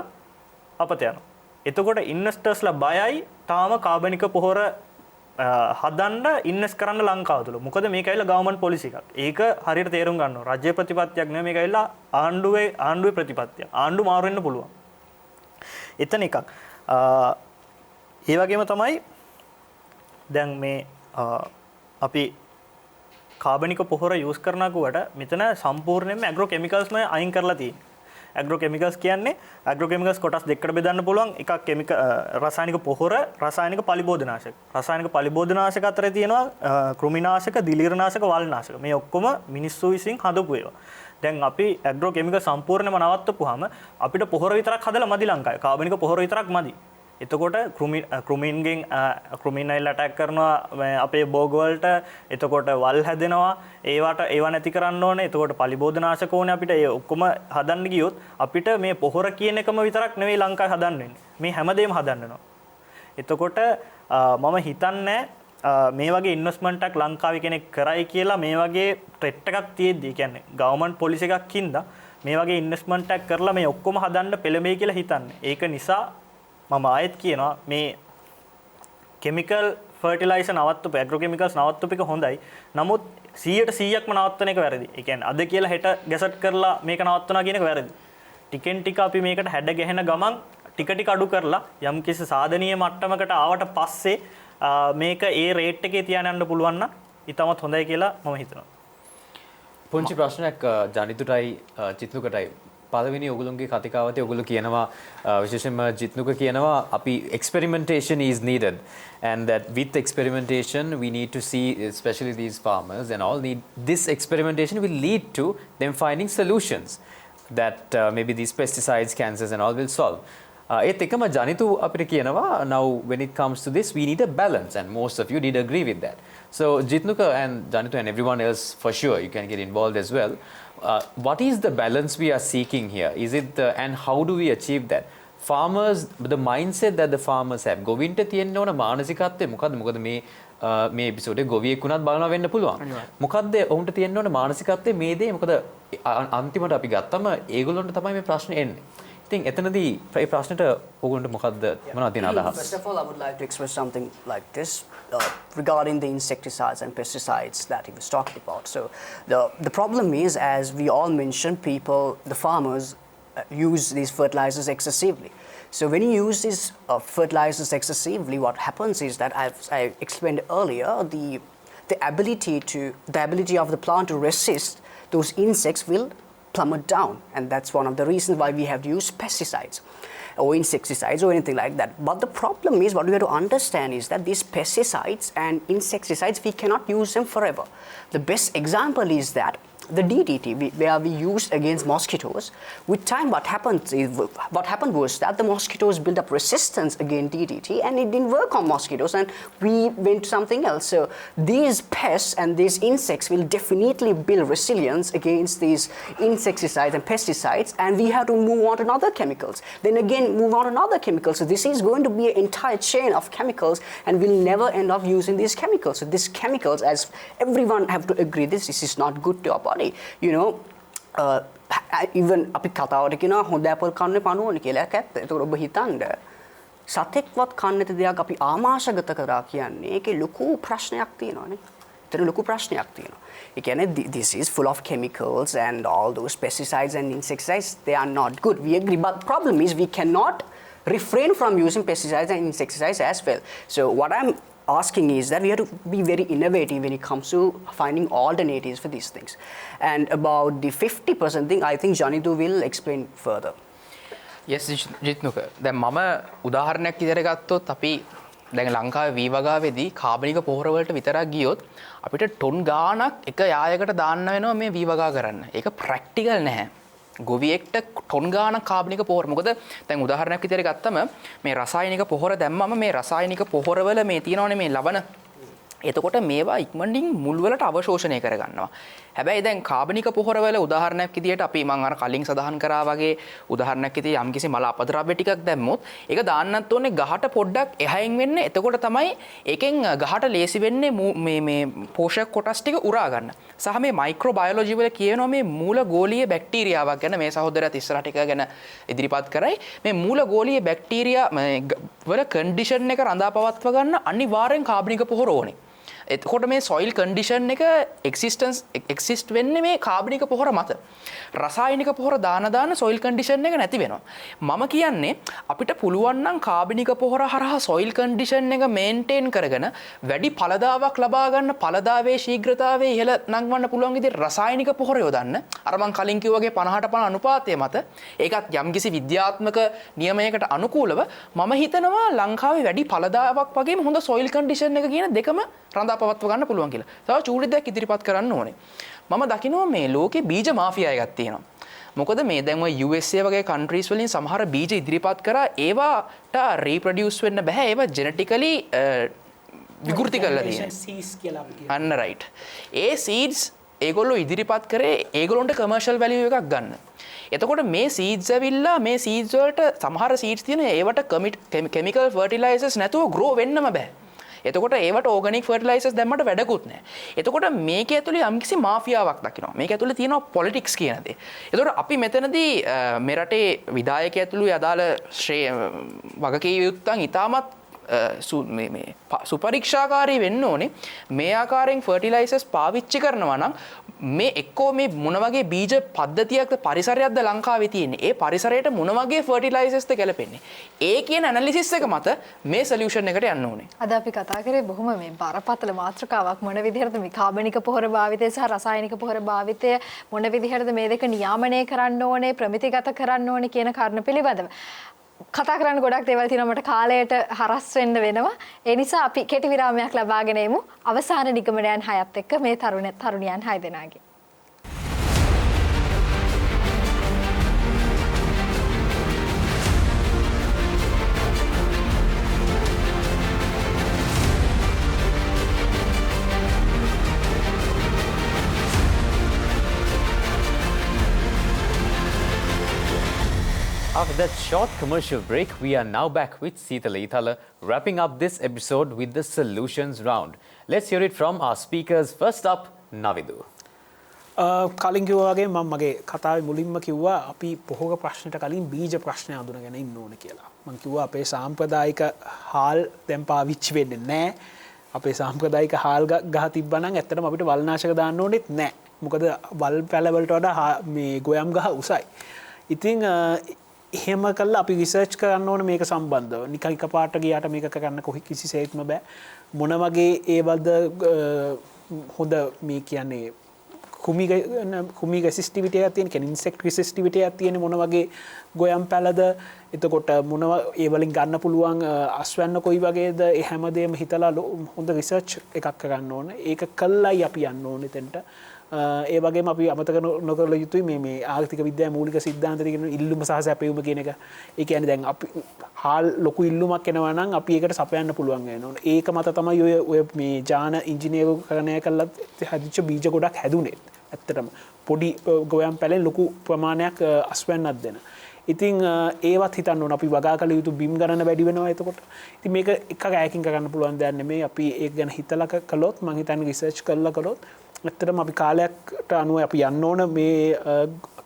අපත යනවා. එතකොට ඉන්වෙස්ටර්ස්ලා බයයි තාම කාබනික පොහොර හදන්න ඉන්වෙස්ට් කරන්න ලංකාව තුළ. මොකද මේක ඇවිල්ලා ගවර්න්මන්ට් පොලිසි එකක්. ඒක හරියට තේරුම් ගන්න ඕන. රාජ්‍ය ප්‍රතිපත්තියක් නෙවෙයි මේක ඇවිල්ලා ආණ්ඩුවේ ප්‍රතිපත්තියක්. ආණ්ඩු මාරු වෙන්න පුළුවන්. එතන එකක්. ඒ වගේම තමයි දැන් මේ අපි කාබනික පොහොර යූස් කරනකොට මෙතන සම්පූර්ණයෙන්ම ඇග්‍රෝ කෙමිකල්ස්ම අයින් කරලා තියෙනවා. ඇග්‍රෝ කෙමිකල්ස් කියන්නේ ඇග්‍රෝ කෙමිකල්ස් කොටස් දෙකකට බෙදන්න පුළුවන්. එකක් රසායනික පොහොර, රසායනික පලිබෝධනාශක. රසායනික පලිබෝධනාශක අතරේ තියෙනවා කෘමිනාශක, දිලීරනාශක, වල්නාශක. මේ ඔක්කොම මිනිස්සු විසින් හදපු ඒවා. දැන් අපි ඇග්‍රෝ කෙමිකල් සම්පූර්ණයෙන්ම නවත්තපුවාම අපිට පොහොර විතරක් හදලා මදි ලංකාවේ. කාබනික පොහොර විතරක් මදි. එතකොට කෘමීන්ගෙන් කෘමීන් අයිල් ඇටැක් කරනවා අපේ බෝග වලට. එතකොට වල් හැදෙනවා. ඒවා නැති කරන්න ඕනේ. එතකොට පලිබෝධනාශක ඕනේ අපිට. ඒ ඔක්කොම හදන්න ගියොත් අපිට මේ පොහොර කියන එකම විතරක් නෙවෙයි ලංකාවේ හදන්න වෙන්නේ. මේ හැමදේම හදන්න වෙනවා. එතකොට මම හිතන්නේ මේ වගේ ඉන්වෙස්ට්මන්ට් එකක් ලංකාවේ කෙනෙක් කරයි කියලා මේ වගේ ට්‍රෙට් එකක් තියෙද්දි, කියන්නේ ගවර්න්මන්ට් පොලිසි එකක් හින්දා මේ වගේ ඉන්වෙස්ට්මන්ට් එකක් කරලා මේ ඔක්කොම හදන්න පෙළඹෙයි කියලා හිතන්නේ. ඒක නිසා මම ආයෙත් කියනවා මේ කෙමිකල් ෆර්ටිලයිසර් නවත්තපු, ඇග්‍රෝ කෙමිකල්ස් නවත්තපු එක හොඳයි. නමුත් 100%ක්ම නවත්තන එක වැරදි. ඒ කියන්නේ අද කියලා හෙට ගැසට් කරලා මේක නවත්තනවා කියන එක වැරදි. ටිකෙන් ටික අපි මේකට හැඩ ගැහෙන ගමන් ටික ටික අඩු කරලා යම්කිසි සාධනීය මට්ටමකට ආවට පස්සේ මේක ඒ රේට් එකේ තියාගෙන යන්න පුළුවන් නම් ඊටමත් හොඳයි කියලා මම හිතනවා. පුංචි ප්‍රශ්නයක් ජනිතුටයි චිත්නුකටයි. පළවෙනි ඔයගොල්ලෝගේ කතිකාවතේ ඔයගොල්ලෝ කියනවා විශේෂයෙන්ම ජිත්නුක කියනවා අපි experimentation is needed and that with experimentation we need to see especially these farmers and all need this experimentation will lead to them finding solutions that maybe these pesticides, cancers and all will solve. ඒත් එකම ජනිතු අපිට කියනවා now when it comes to this we need a balance and most of you did agree with that. So Jitnuka and Janitu and everyone else for sure you can get involved as well. What is the balance we are seeking here? Is it and how do we achieve that? Farmers, the mindset that the farmers have. ගොවින්ට තියෙන්න ඕන මානසිකත්වය මොකද්ද? මොකද මේ episode එක ගොවියෙක් වුණත් බලනවා වෙන්න පුළුවන්. මොකද්ද ඔවුන්ට තියෙන්න ඕන මානසිකත්වය මේ දේ? මොකද අන්තිමට අපි ගත්තම ඒගොල්ලන්ට තමයි මේ ප්‍රශ්නේ එන්නේ. ඉතින් එතනදී මේ ප්‍රශ්නෙට ඔයගොල්ලන්ට මොකද්ද මොනවද තියෙන අදහස්? First of all, I would like to express something like this regarding the insecticides and pesticides that he was talking about. So the problem is, as we all mentioned, the farmers use these fertilizers excessively. So when you use these fertilizers excessively, what happens is that, as I explained earlier, the ability of the plant to resist those insects will plummet down, and that's one of the reasons why we have to use pesticides or insecticides or anything like that. But the problem is, what we have to understand is that these pesticides and insecticides, we cannot use them forever. The best example is that the DDT, where we used against mosquitoes, with time what happened was that the mosquitoes built up resistance against DDT and it didn't work on mosquitoes and we went to something else. So these pests and these insects will definitely build resilience against these insecticides and pesticides, and we have to move on to other chemicals. Then again move on to another chemicals. So this is going to be an entire chain of chemicals and we'll never end up using these chemicals. So these chemicals, as everyone have to agree, this is not good to our body. You know, even අපි කතාවට කියනවා හොඳ Apple කන්න පණුවන කියලා. ඒක ඇත්ත. ඒක ඔබ හිතන්න සතෙක්වත් කන්න නැති දෙයක් අපි ආමාශගත කරා කියන්නේ ඒකේ ලොකු ප්‍රශ්නයක් තියෙනවානේ. ඒතර ලොකු ප්‍රශ්නයක් තියෙනවා. ඒ කියන්නේ this is full of chemicals and all those pesticides and insecticides, they are not good. We agree, but problem is we cannot refrain from using pesticides and insecticides as well. So what I'm asking is that we have to be very innovative when it comes to finding alternatives for these things. And about the 50% thing, I think Janidu will explain further. yes ජිත්නුක දැන් මම උදාහරණයක් විදිහට ගත්තොත් අපි දැන් ලංකාවේ වී වගාවේදී කාබනික පොහොර වලට විතරක් ගියොත් අපිට ටොන් ගාණක් එක යායකට දාන්න වෙනවා මේ වී වගා කරන්න. ඒක ප්‍රැක්ටිකල් නැහැ. ගොවියෙක්ට ටොන් ගාණක් කාබනික පොහොර. මොකද දැන් උදාහරණයක් විදිහට ගත්තම මේ රසායනික පොහොර දැම්මම මේ රසායනික පොහොර වල මේ තියෙනවනේ මේ ලවණ. එතකොට මේවා ඉක්මනින් මුල් වලට අවශෝෂණය කරගන්නවා. හැබැයි දැන් කාබනික පොහොර වල උදාහරණයක් විදිහට අපි මම අර කලින් සඳහන් කරා වගේ උදාහරණයක් විදිහට යම්කිසි මල අපද්‍රව්‍ය ටිකක් දැම්මොත් ඒක දාන්නත් ඕනේ ගහට පොඩ්ඩක් එහයින් වෙන්න. එතකොට තමයි ඒකෙන් ගහට ලේසි වෙන්නේ මේ පෝෂක කොටස් ටික උරා ගන්න. සහ මේ මයික්‍රෝබයොලොජි වල කියනවා මේ මූල ගෝලීය බැක්ටීරියාවක් ගැන මේ සහෝදරයාත් ඉස්සරහට එක ගැන ඉදිරිපත් කරයි. මේ මූල ගෝලීය බැක්ටීරියා වල කන්ඩිෂන් එක රඳාපවත්ව ගන්න අනිවාර්යෙන් කාබනික පොහොර ඕනේ. එතකොට මේ සොයිල් කන්ඩිෂන් එක එක්සිස්ට් වෙන්නේ මේ කාබනික පොහොර මත. රසායනික පොහොර දාන සොයිල් කන්ඩිෂන් එක නැති වෙනවා. මම කියන්නේ අපිට පුළුවන් නම් කාබනික පොහොර හරහා සොයිල් කන්ඩිෂන් එක මේන්ටේන් කරගෙන වැඩි ඵලදාවක් ලබා ගන්න ඵලදාවේ ශීඝ්‍රතාවයේ ඉහළ නංවන්න පුළුවන් විදිහට රසායනික පොහොර යොදන්න. අර මම කලින් කිව්වා වගේ 50ට 50 අනුපාතය මත ඒකත් යම්කිසි විද්‍යාත්මක නියමයකට අනුකූලව මම හිතනවා ලංකාවේ වැඩි ඵලදාවක් වගේම හොඳ සොයිල් කන්ඩිෂන් එක කියන දෙකම පවත්ව ගන්න පුළුවන් කියලා. තව චූටි දෙයක් ඉදිරිපත් කරන්න ඕනේ. මම දකිනවා මේ ලෝකේ බීජ මාෆියා එකක් තියෙනවා. මොකද මේ දැන් ඔය USA වගේ කන්ට්‍රීස් වලින් සමහර බීජ ඉදිරිපත් කරා ඒවට රීප්‍රොඩියුස් වෙන්න බෑ. ඒවා ජෙනටිකලි විකෘති කරලා තියෙනවා. අන්න රයිට්. ඒ සීඩ්ස් ඒගොල්ලෝ ඉදිරිපත් කරේ ඒගොල්ලොන්ට කමර්ෂල් වැලියු එකක් ගන්න. එතකොට මේ සීඩ්ස් ඇවිල්ලා මේ සීඩ්ස් වලට සමහර සීඩ්ස් තියෙන ඒවට කෙමිකල් ෆර්ටිලයිසර්ස් නැතුව ග්‍රෝ වෙන්නම බෑ. එතකොට ඒවට ඕගනික් ෆර්ටිලයිසර්ස් දැම්මට වැඩකුත් නැහැ. එතකොට මේක ඇතුලේ යම්කිසි මාෆියාවක් දකිනවා. මේක ඇතුලේ තියෙනවා පොලිටික්ස් කියන දේ. එතකොට අපි මෙතනදී මේ රටේ විධායක ඇතුළු අදාළ වගකීම් යුක්තන් ඉතාමත් සුපරීක්ෂාකාරී වෙන්න ඕනේ. මේ ආකාරයෙන් ෆර්ටිලයිසර්ස් පාවිච්චි කරනවා නම් මේ එක්කෝ මේ මොන වගේ බීජ පද්ධතියක්ද පරිසරයක්ද ලංකාවේ තියෙන්නේ. ඒ පරිසරයට මොන වගේ ෆර්ටිලයිසර්ස්ද ගැලපෙන්නේ. ඒ කියන ඇනලිසිස් එක මත මේ සොලියුෂන් එකට යන්න ඕනේ. අද අපි කතා කරේ බොහොම මේ බරපතල මාතෘකාවක් මොන විදිහටද මේ කාබනික පොහොර භාවිතය සහ රසායනික පොහොර භාවිතය මොන විදිහටද මේ දෙක නියාමනය කරන්න ඕනේ ප්‍රමිතිගත කරන්න ඕනේ කියන කාරණා පිළිබඳව. කතා කරන්න ගොඩක් දේවල් තියෙනවා මට කාලයට හරස් වෙන්න වෙනවා. ඒ නිසා අපි කෙටි විරාමයක් ලබාගෙන එමු. අවසාන නිගමනයන් 6ත් එක්ක මේ තරුණියන් 6 දෙනාගේ. After that short commercial break, we are now back with Seethala Ithala, wrapping up this episode with the solutions round. Let's hear it from our speakers. First up, Navidu. කලින් කිව්වා වගේ මම මගේ කතාවේ මුලින්ම කිව්වා අපි පොහොර ප්‍රශ්නට කලින් බීජ ප්‍රශ්නය අඳුනගෙන ඉන්න ඕනේ කියලා. මම කිව්වා අපේ සාම්ප්‍රදායික හාල් දැන් පාවිච්චි වෙන්නේ නැහැ. අපේ සාම්ප්‍රදායික හාල් ගහ තිබ්බනම් ඇත්තටම අපිට වල්නාශක දාන්න ඕනෙත් නැහැ. මොකද වල් පැල වලට වඩා මේ ගොයම් ගහ උසයි. ඉතින් එහෙම කළා අපි රිසර්ච් කරන්න ඕනේ මේක සම්බන්ධව. නිකන් එකපාරට ගියාට මේක කරන්න කිසිසේත්ම බෑ. මොන වගේ ඒවල්ද හොඳ මේ කියන්නේ කුමි රෙසිස්ටිවිටි එකක් තියෙන කෙන ඉන්සෙක්ට් රෙසිස්ටිවිටි එකක් තියෙන මොන වගේ ගොයම් පැලද එතකොට මොන ඒ වලින් ගන්න පුළුවන් අස්වැන්න කොයි වගේද ඒ හැමදේම හිතලා හොඳ රිසර්ච් එකක් කරන්න ඕනේ. ඒක කළයි අපි යන්න ඕනේ එතෙන්ට. ඒ වගේම අපි අමතක නොකළ යුතුයි මේ ආර්ථික විද්‍යාවේ මූලික සිද්ධාන්ත කියන ඉල්ලුම සහ සැපයීම කියන එක. ඒ කියන්නේ දැන් අපි හාල් ලොකු ඉල්ලුමක් එනවා නම් අපි ඒකට සපයන්න පුළුවන් වෙනවා. ඒක මත තමයි ඔය මේ ජාන ඉංජිනේරුකරණය කළා හැදිච්ච බීජ ගොඩක් හැදුනේ. ඇත්තටම පොඩි ගොයම් පැලෙන් ලොකු ප්‍රමාණයක් අස්වැන්නක් දෙන. ඉතින් ඒවත් හිතන්න ඕන අපි වගා කළ යුතු බිම් ගණන වැඩි වෙනවා එතකොට. ඉතින් මේක එක ගෑකින් කරන්න පුළුවන් දෙයක් නෙමෙයි. අපි ඒක ගැන හිතලා කළොත් මම හිතන්නේ රිසර්ච් කරලා කළොත් ඇත්තටම අපි කාලයකට අනුව අපි යන්න ඕන මේ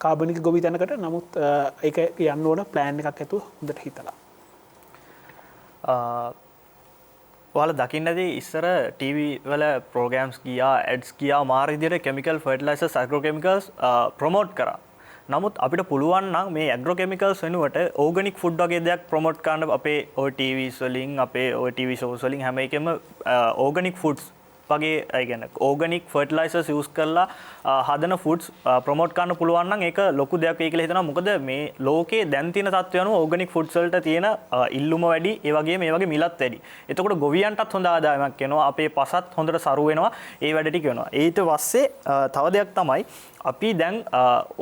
කාබනික ගොවි තැනකට. නමුත් ඒක යන්න ඕන ප්ලෑන් එකක් ඇතුව හොඳට හිතලා. ඔයාලා දකින්නදී ඉස්සර ටීවී වල ප්‍රෝග්‍රෑම්ස් ගියා ඇඩ්ස් ගියා මාර විදිහට කෙමිකල් ෆර්ටිලයිසර්ස් ඇග්‍රෝකෙමිකල්ස් ප්‍රොමෝට් කරා. නමුත් අපිට පුළුවන් නම් මේ ඇග්‍රෝකෙමිකල්ස් වෙනුවට ඕගනික් ෆුඩ් වගේ දෙයක් ප්‍රොමෝට් කරන්න අපේ ඔය ටීවීස් වලින් අපේ ඔය ටීවී ෂෝස් වලින් හැම එකෙම ඕගනික් ෆුඩ්ස් වගේ ඒ කියන්නේ ඕගනික් ෆර්ටිලයිසර්ස් යූස් කරලා හදන ෆුඩ්ස් ප්‍රොමෝට් කරන්න පුළුවන් නම් ඒක ලොකු දෙයක් වෙයි කියලා හිතනවා. මොකද මේ ලෝකේ දැන් තියෙන තත්ත්වය අනුව ඕගනික් ෆුඩ්ස් වලට තියෙන ඉල්ලුම වැඩි, ඒ වගේම මේ වගේ මිලත් වැඩි. එතකොට ගොවියන්ටත් හොඳ ආදායමක් එනවා, අපේ පසත් හොඳට සරු වෙනවා, ඒ වැඩ ටික වෙනවා. ඊට පස්සේ තව දෙයක් තමයි අපි දැන්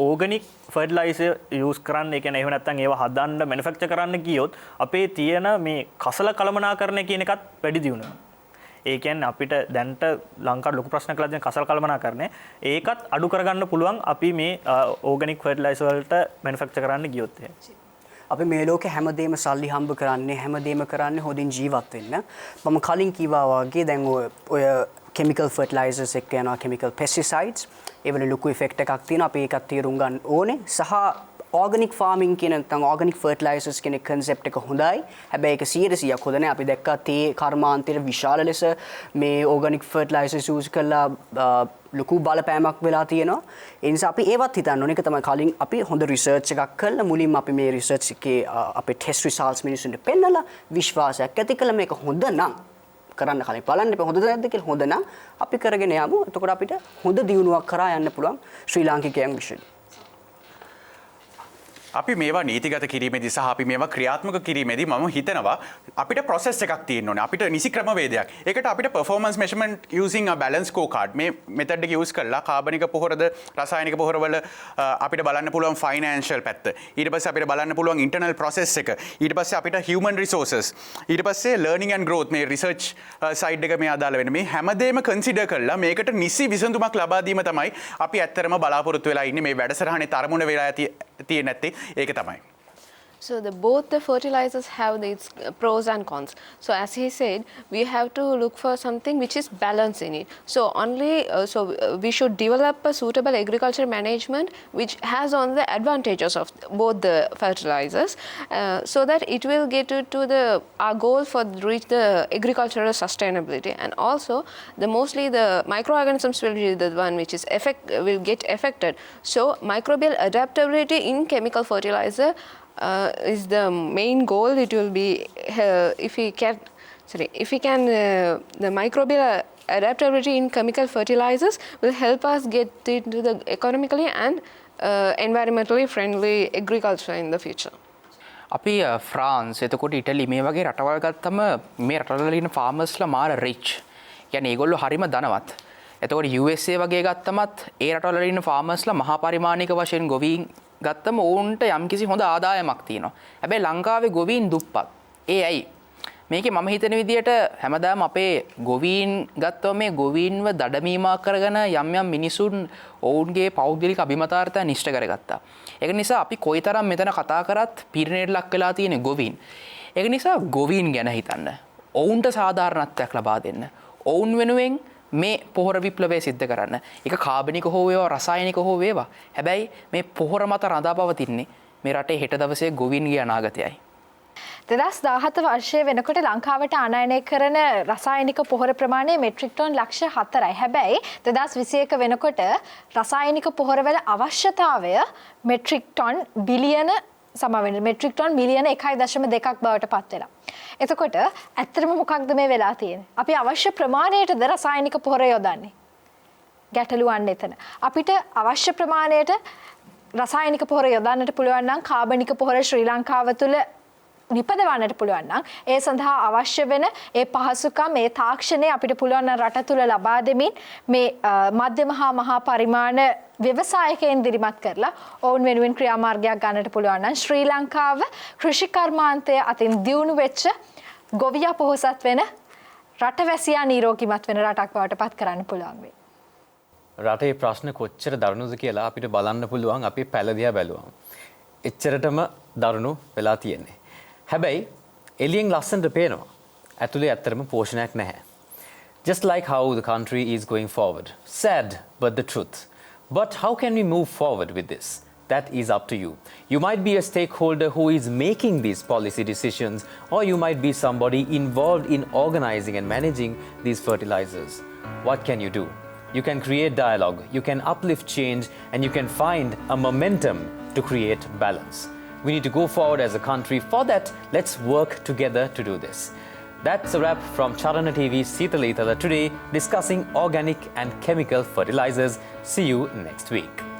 ඕගනික් ෆර්ටිලයිසර් යූස් කරන්න, ඒ කියන්නේ එහෙම නැත්නම් ඒවා හදන්න මැනුෆැක්චර් කරන්න ගියොත් අපේ තියෙන මේ කසල කළමනාකරණය කියන එකත් වැඩි දියුණුවක්. ඒ කියන්නේ අපිට දැන්ට ලංකාවේ ලොකු ප්‍රශ්නයක් කියලා තියෙන කසල් කළමනාකරණය ඒකත් අඩු කරගන්න පුළුවන් අපි මේ ඕගනික් ෆර්ටිලයිසර් වලට මැනුෆැක්චර් කරන්න ගියොත් එහෙම. අපි මේ ලෝකේ හැමදේම සල්ලි හම්බ කරන්නේ හැමදේම කරන්නේ හොඳින් ජීවත් වෙන්න. මම කලින් කිව්වා වගේ දැන් ඔය chemical fertilizers එක්ක යනවා chemical pesticides. ඒවල ලොකු effect එකක් තියෙනවා. අපි ඒකත් තේරුම් ගන්න ඕනේ. සහ organic farming කියන නැත්නම් organic fertilizers කියන concept එක හොඳයි. හැබැයි ඒක 100% හොඳ නැහැ. අපි දැක්කා තේ කර්මාන්තයේ විශාල ලෙස මේ organic fertilizers use කරලා ලොකු බලපෑමක් වෙලා තියෙනවා. ඒ නිසා අපි ඒවත් හිතන්න ඕනේ. ඒක තමයි කලින් අපි හොඳ research එකක් කරලා මුලින්ම අපි මේ research එකේ අපේ test results මිනිස්සුන්ට පෙන්නලා විශ්වාසයක් ඇති කළා මේක හොඳ නම් කරන්න කලින් බලන්න එපා හොඳද නැද්ද කියලා. හොඳ නම් අපි කරගෙන යමු. එතකොට අපිට හොඳ දියුණුවක් කරා යන්න පුළුවන් ශ්‍රී ලාංකිකයන් විශ්වවිද්‍යාලය. අපි මේවා නීතිගත කිරීමේදී සහ අපි මේවා ක්‍රියාත්මක කිරීමේදී මම හිතනවා අපිට process එකක් තියෙන්න ඕනේ. අපිට නිසි ක්‍රමවේදයක්. ඒකට අපිට performance measurement using a balance scorecard මේ method එක use කරලා කාබනික පොහොරද රසායනික පොහොරවල අපිට බලන්න පුළුවන් financial පැත්ත. ඊට පස්සේ අපිට බලන්න පුළුවන් internal process එක. ඊට පස්සේ අපිට human resources. ඊට පස්සේ learning and growth මේ research side එක මේ අදාළ වෙන මේ හැමදේම consider කරලා මේකට නිසි විසඳුමක් ලබා දීම තමයි අපි ඇත්තරම බලාපොරොත්තු වෙලා ඉන්නේ මේ වැඩසටහනේ තරමුණ වෙලා තියෙන්නේ නැත්තේ. ඒක තමයි. So both the fertilizers have its pros and cons. So as he said, we have to look for something which is balanced in it. So we should develop a suitable agriculture management which has on the advantages of both the fertilizers, so that it will get to our goal for reach the agricultural sustainability. And also mostly the microorganisms will be the one which will get affected. So microbial adaptability in chemical fertilizer is the main goal. It will be if we can the microbial adaptability in chemical fertilizers will help us get into the economically and environmentally friendly agriculture in the future. අපි France එතකොට ඉටලි මේ වගේ රටවල් ගත්තම මේ රටවල ඉන්න ෆාමර්ස්ලා මාර රිච්. කියන්නේ ඒගොල්ලෝ හරිම ධනවත්. එතකොට USA වගේ ගත්තමත් ඒ රටවල ඉන්න ෆාමර්ස්ලා මහා පරිමාණික වශයෙන් ගොවීන් ගත්තම ඔවුන්ට යම්කිසි හොඳ ආදායමක් තියෙනවා. හැබැයි ලංකාවේ ගොවීන් දුප්පත්. ඒ ඇයි? මේකේ මම හිතන විදිහට හැමදාම අපේ ගොවීන් ගත්තම මේ ගොවීන්ව දඩමීමක් කරගෙන යම් යම් මිනිසුන් ඔවුන්ගේ පෞද්ගලික අභිමතාර්ථයන් ඉෂ්ට කරගත්තා. ඒක නිසා අපි කොයිතරම් මෙතන කතා කරත් පීඩනයට ලක් වෙලා තියෙන ගොවීන්. ඒක නිසා ගොවීන් ගැන හිතන්න. ඔවුන්ට සාධාරණත්වයක් ලබා දෙන්න. ඔවුන් වෙනුවෙන් මේ පොහොර විප්ලවය සිද්ධ කරන්න. ඒක කාබනික හෝ වේවා රසායනික හෝ වේවා. හැබැයි මේ පොහොර මත රඳා පවතින්නේ මේ රටේ හෙට දවසේ ගොවීන්ගේ අනාගතයයි. 2017 වර්ෂයේ වෙනකොට ලංකාවට ආනයනය කරන රසායනික පොහොර ප්‍රමාණය මෙට්‍රික් ටන් ලක්ෂ 4යි. හැබැයි 2021 වෙනකොට රසායනික පොහොරවල අවශ්‍යතාවය මෙට්‍රික් ටන් බිලියන මෙට්‍රික් ටන් මිලියන 1.2ක් බවට පත් වෙලා. එතකොට ඇත්තටම මොකක්ද මේ වෙලා තියෙන්නේ? අපි අවශ්‍ය ප්‍රමාණයටද රසායනික පොහොර යොදන්නේ? ගැටලුව අන්න එතන. අපිට අවශ්‍ය ප්‍රමාණයට රසායනික පොහොර යොදන්නට පුළුවන් නම් කාබනික පොහොර ශ්‍රී ලංකාව තුළ නිපදවන්නට පුළුවන් නම් ඒ සඳහා අවශ්‍ය වෙන ඒ පහසුකම් මේ තාක්ෂණය අපිට පුළුවන් රට තුළ ලබා දෙමින් මේ මධ්‍යම හා මහා පරිමාණ ව්‍යවසායකයන් දිරිමත් කරලා ඔවුන් වෙනුවෙන් ක්‍රියාමාර්ගයක් ගන්නට පුළුවන් නම් ශ්‍රී ලංකාව කෘෂි කර්මාන්තය අතින් දියුණු වෙච්ච ගොවියා පොහොසත් වෙන රටවැසියා නිරෝගීමත් වෙන රටක් බවට පත් කරන්න පුළුවන් වෙයි. රටේ ප්‍රශ්න කොච්චර දරුණුද කියලා අපිට බලන්න පුළුවන් අපි පැලදියා බැලුවම. එච්චරටම දරුණු වෙලා තියෙන්නේ. හැබැයි එලියෙන් ලස්සනට පේනවා. ඇතුලේ ඇත්තටම පෝෂණයක් නැහැ. Just like how the country is going forward. Sad, but the truth. But how can we move forward with this? that is up to you. You might be a stakeholder who is making these policy decisions, or you might be somebody involved in organizing and managing these fertilizers. What can you do? You can create dialogue, you can uplift change, and you can find a momentum to create balance. We need to go forward as a country. For that, let's work together to do this. That's a wrap from Charana TV's Seethala Ithala today, discussing organic and chemical fertilizers. See you next week.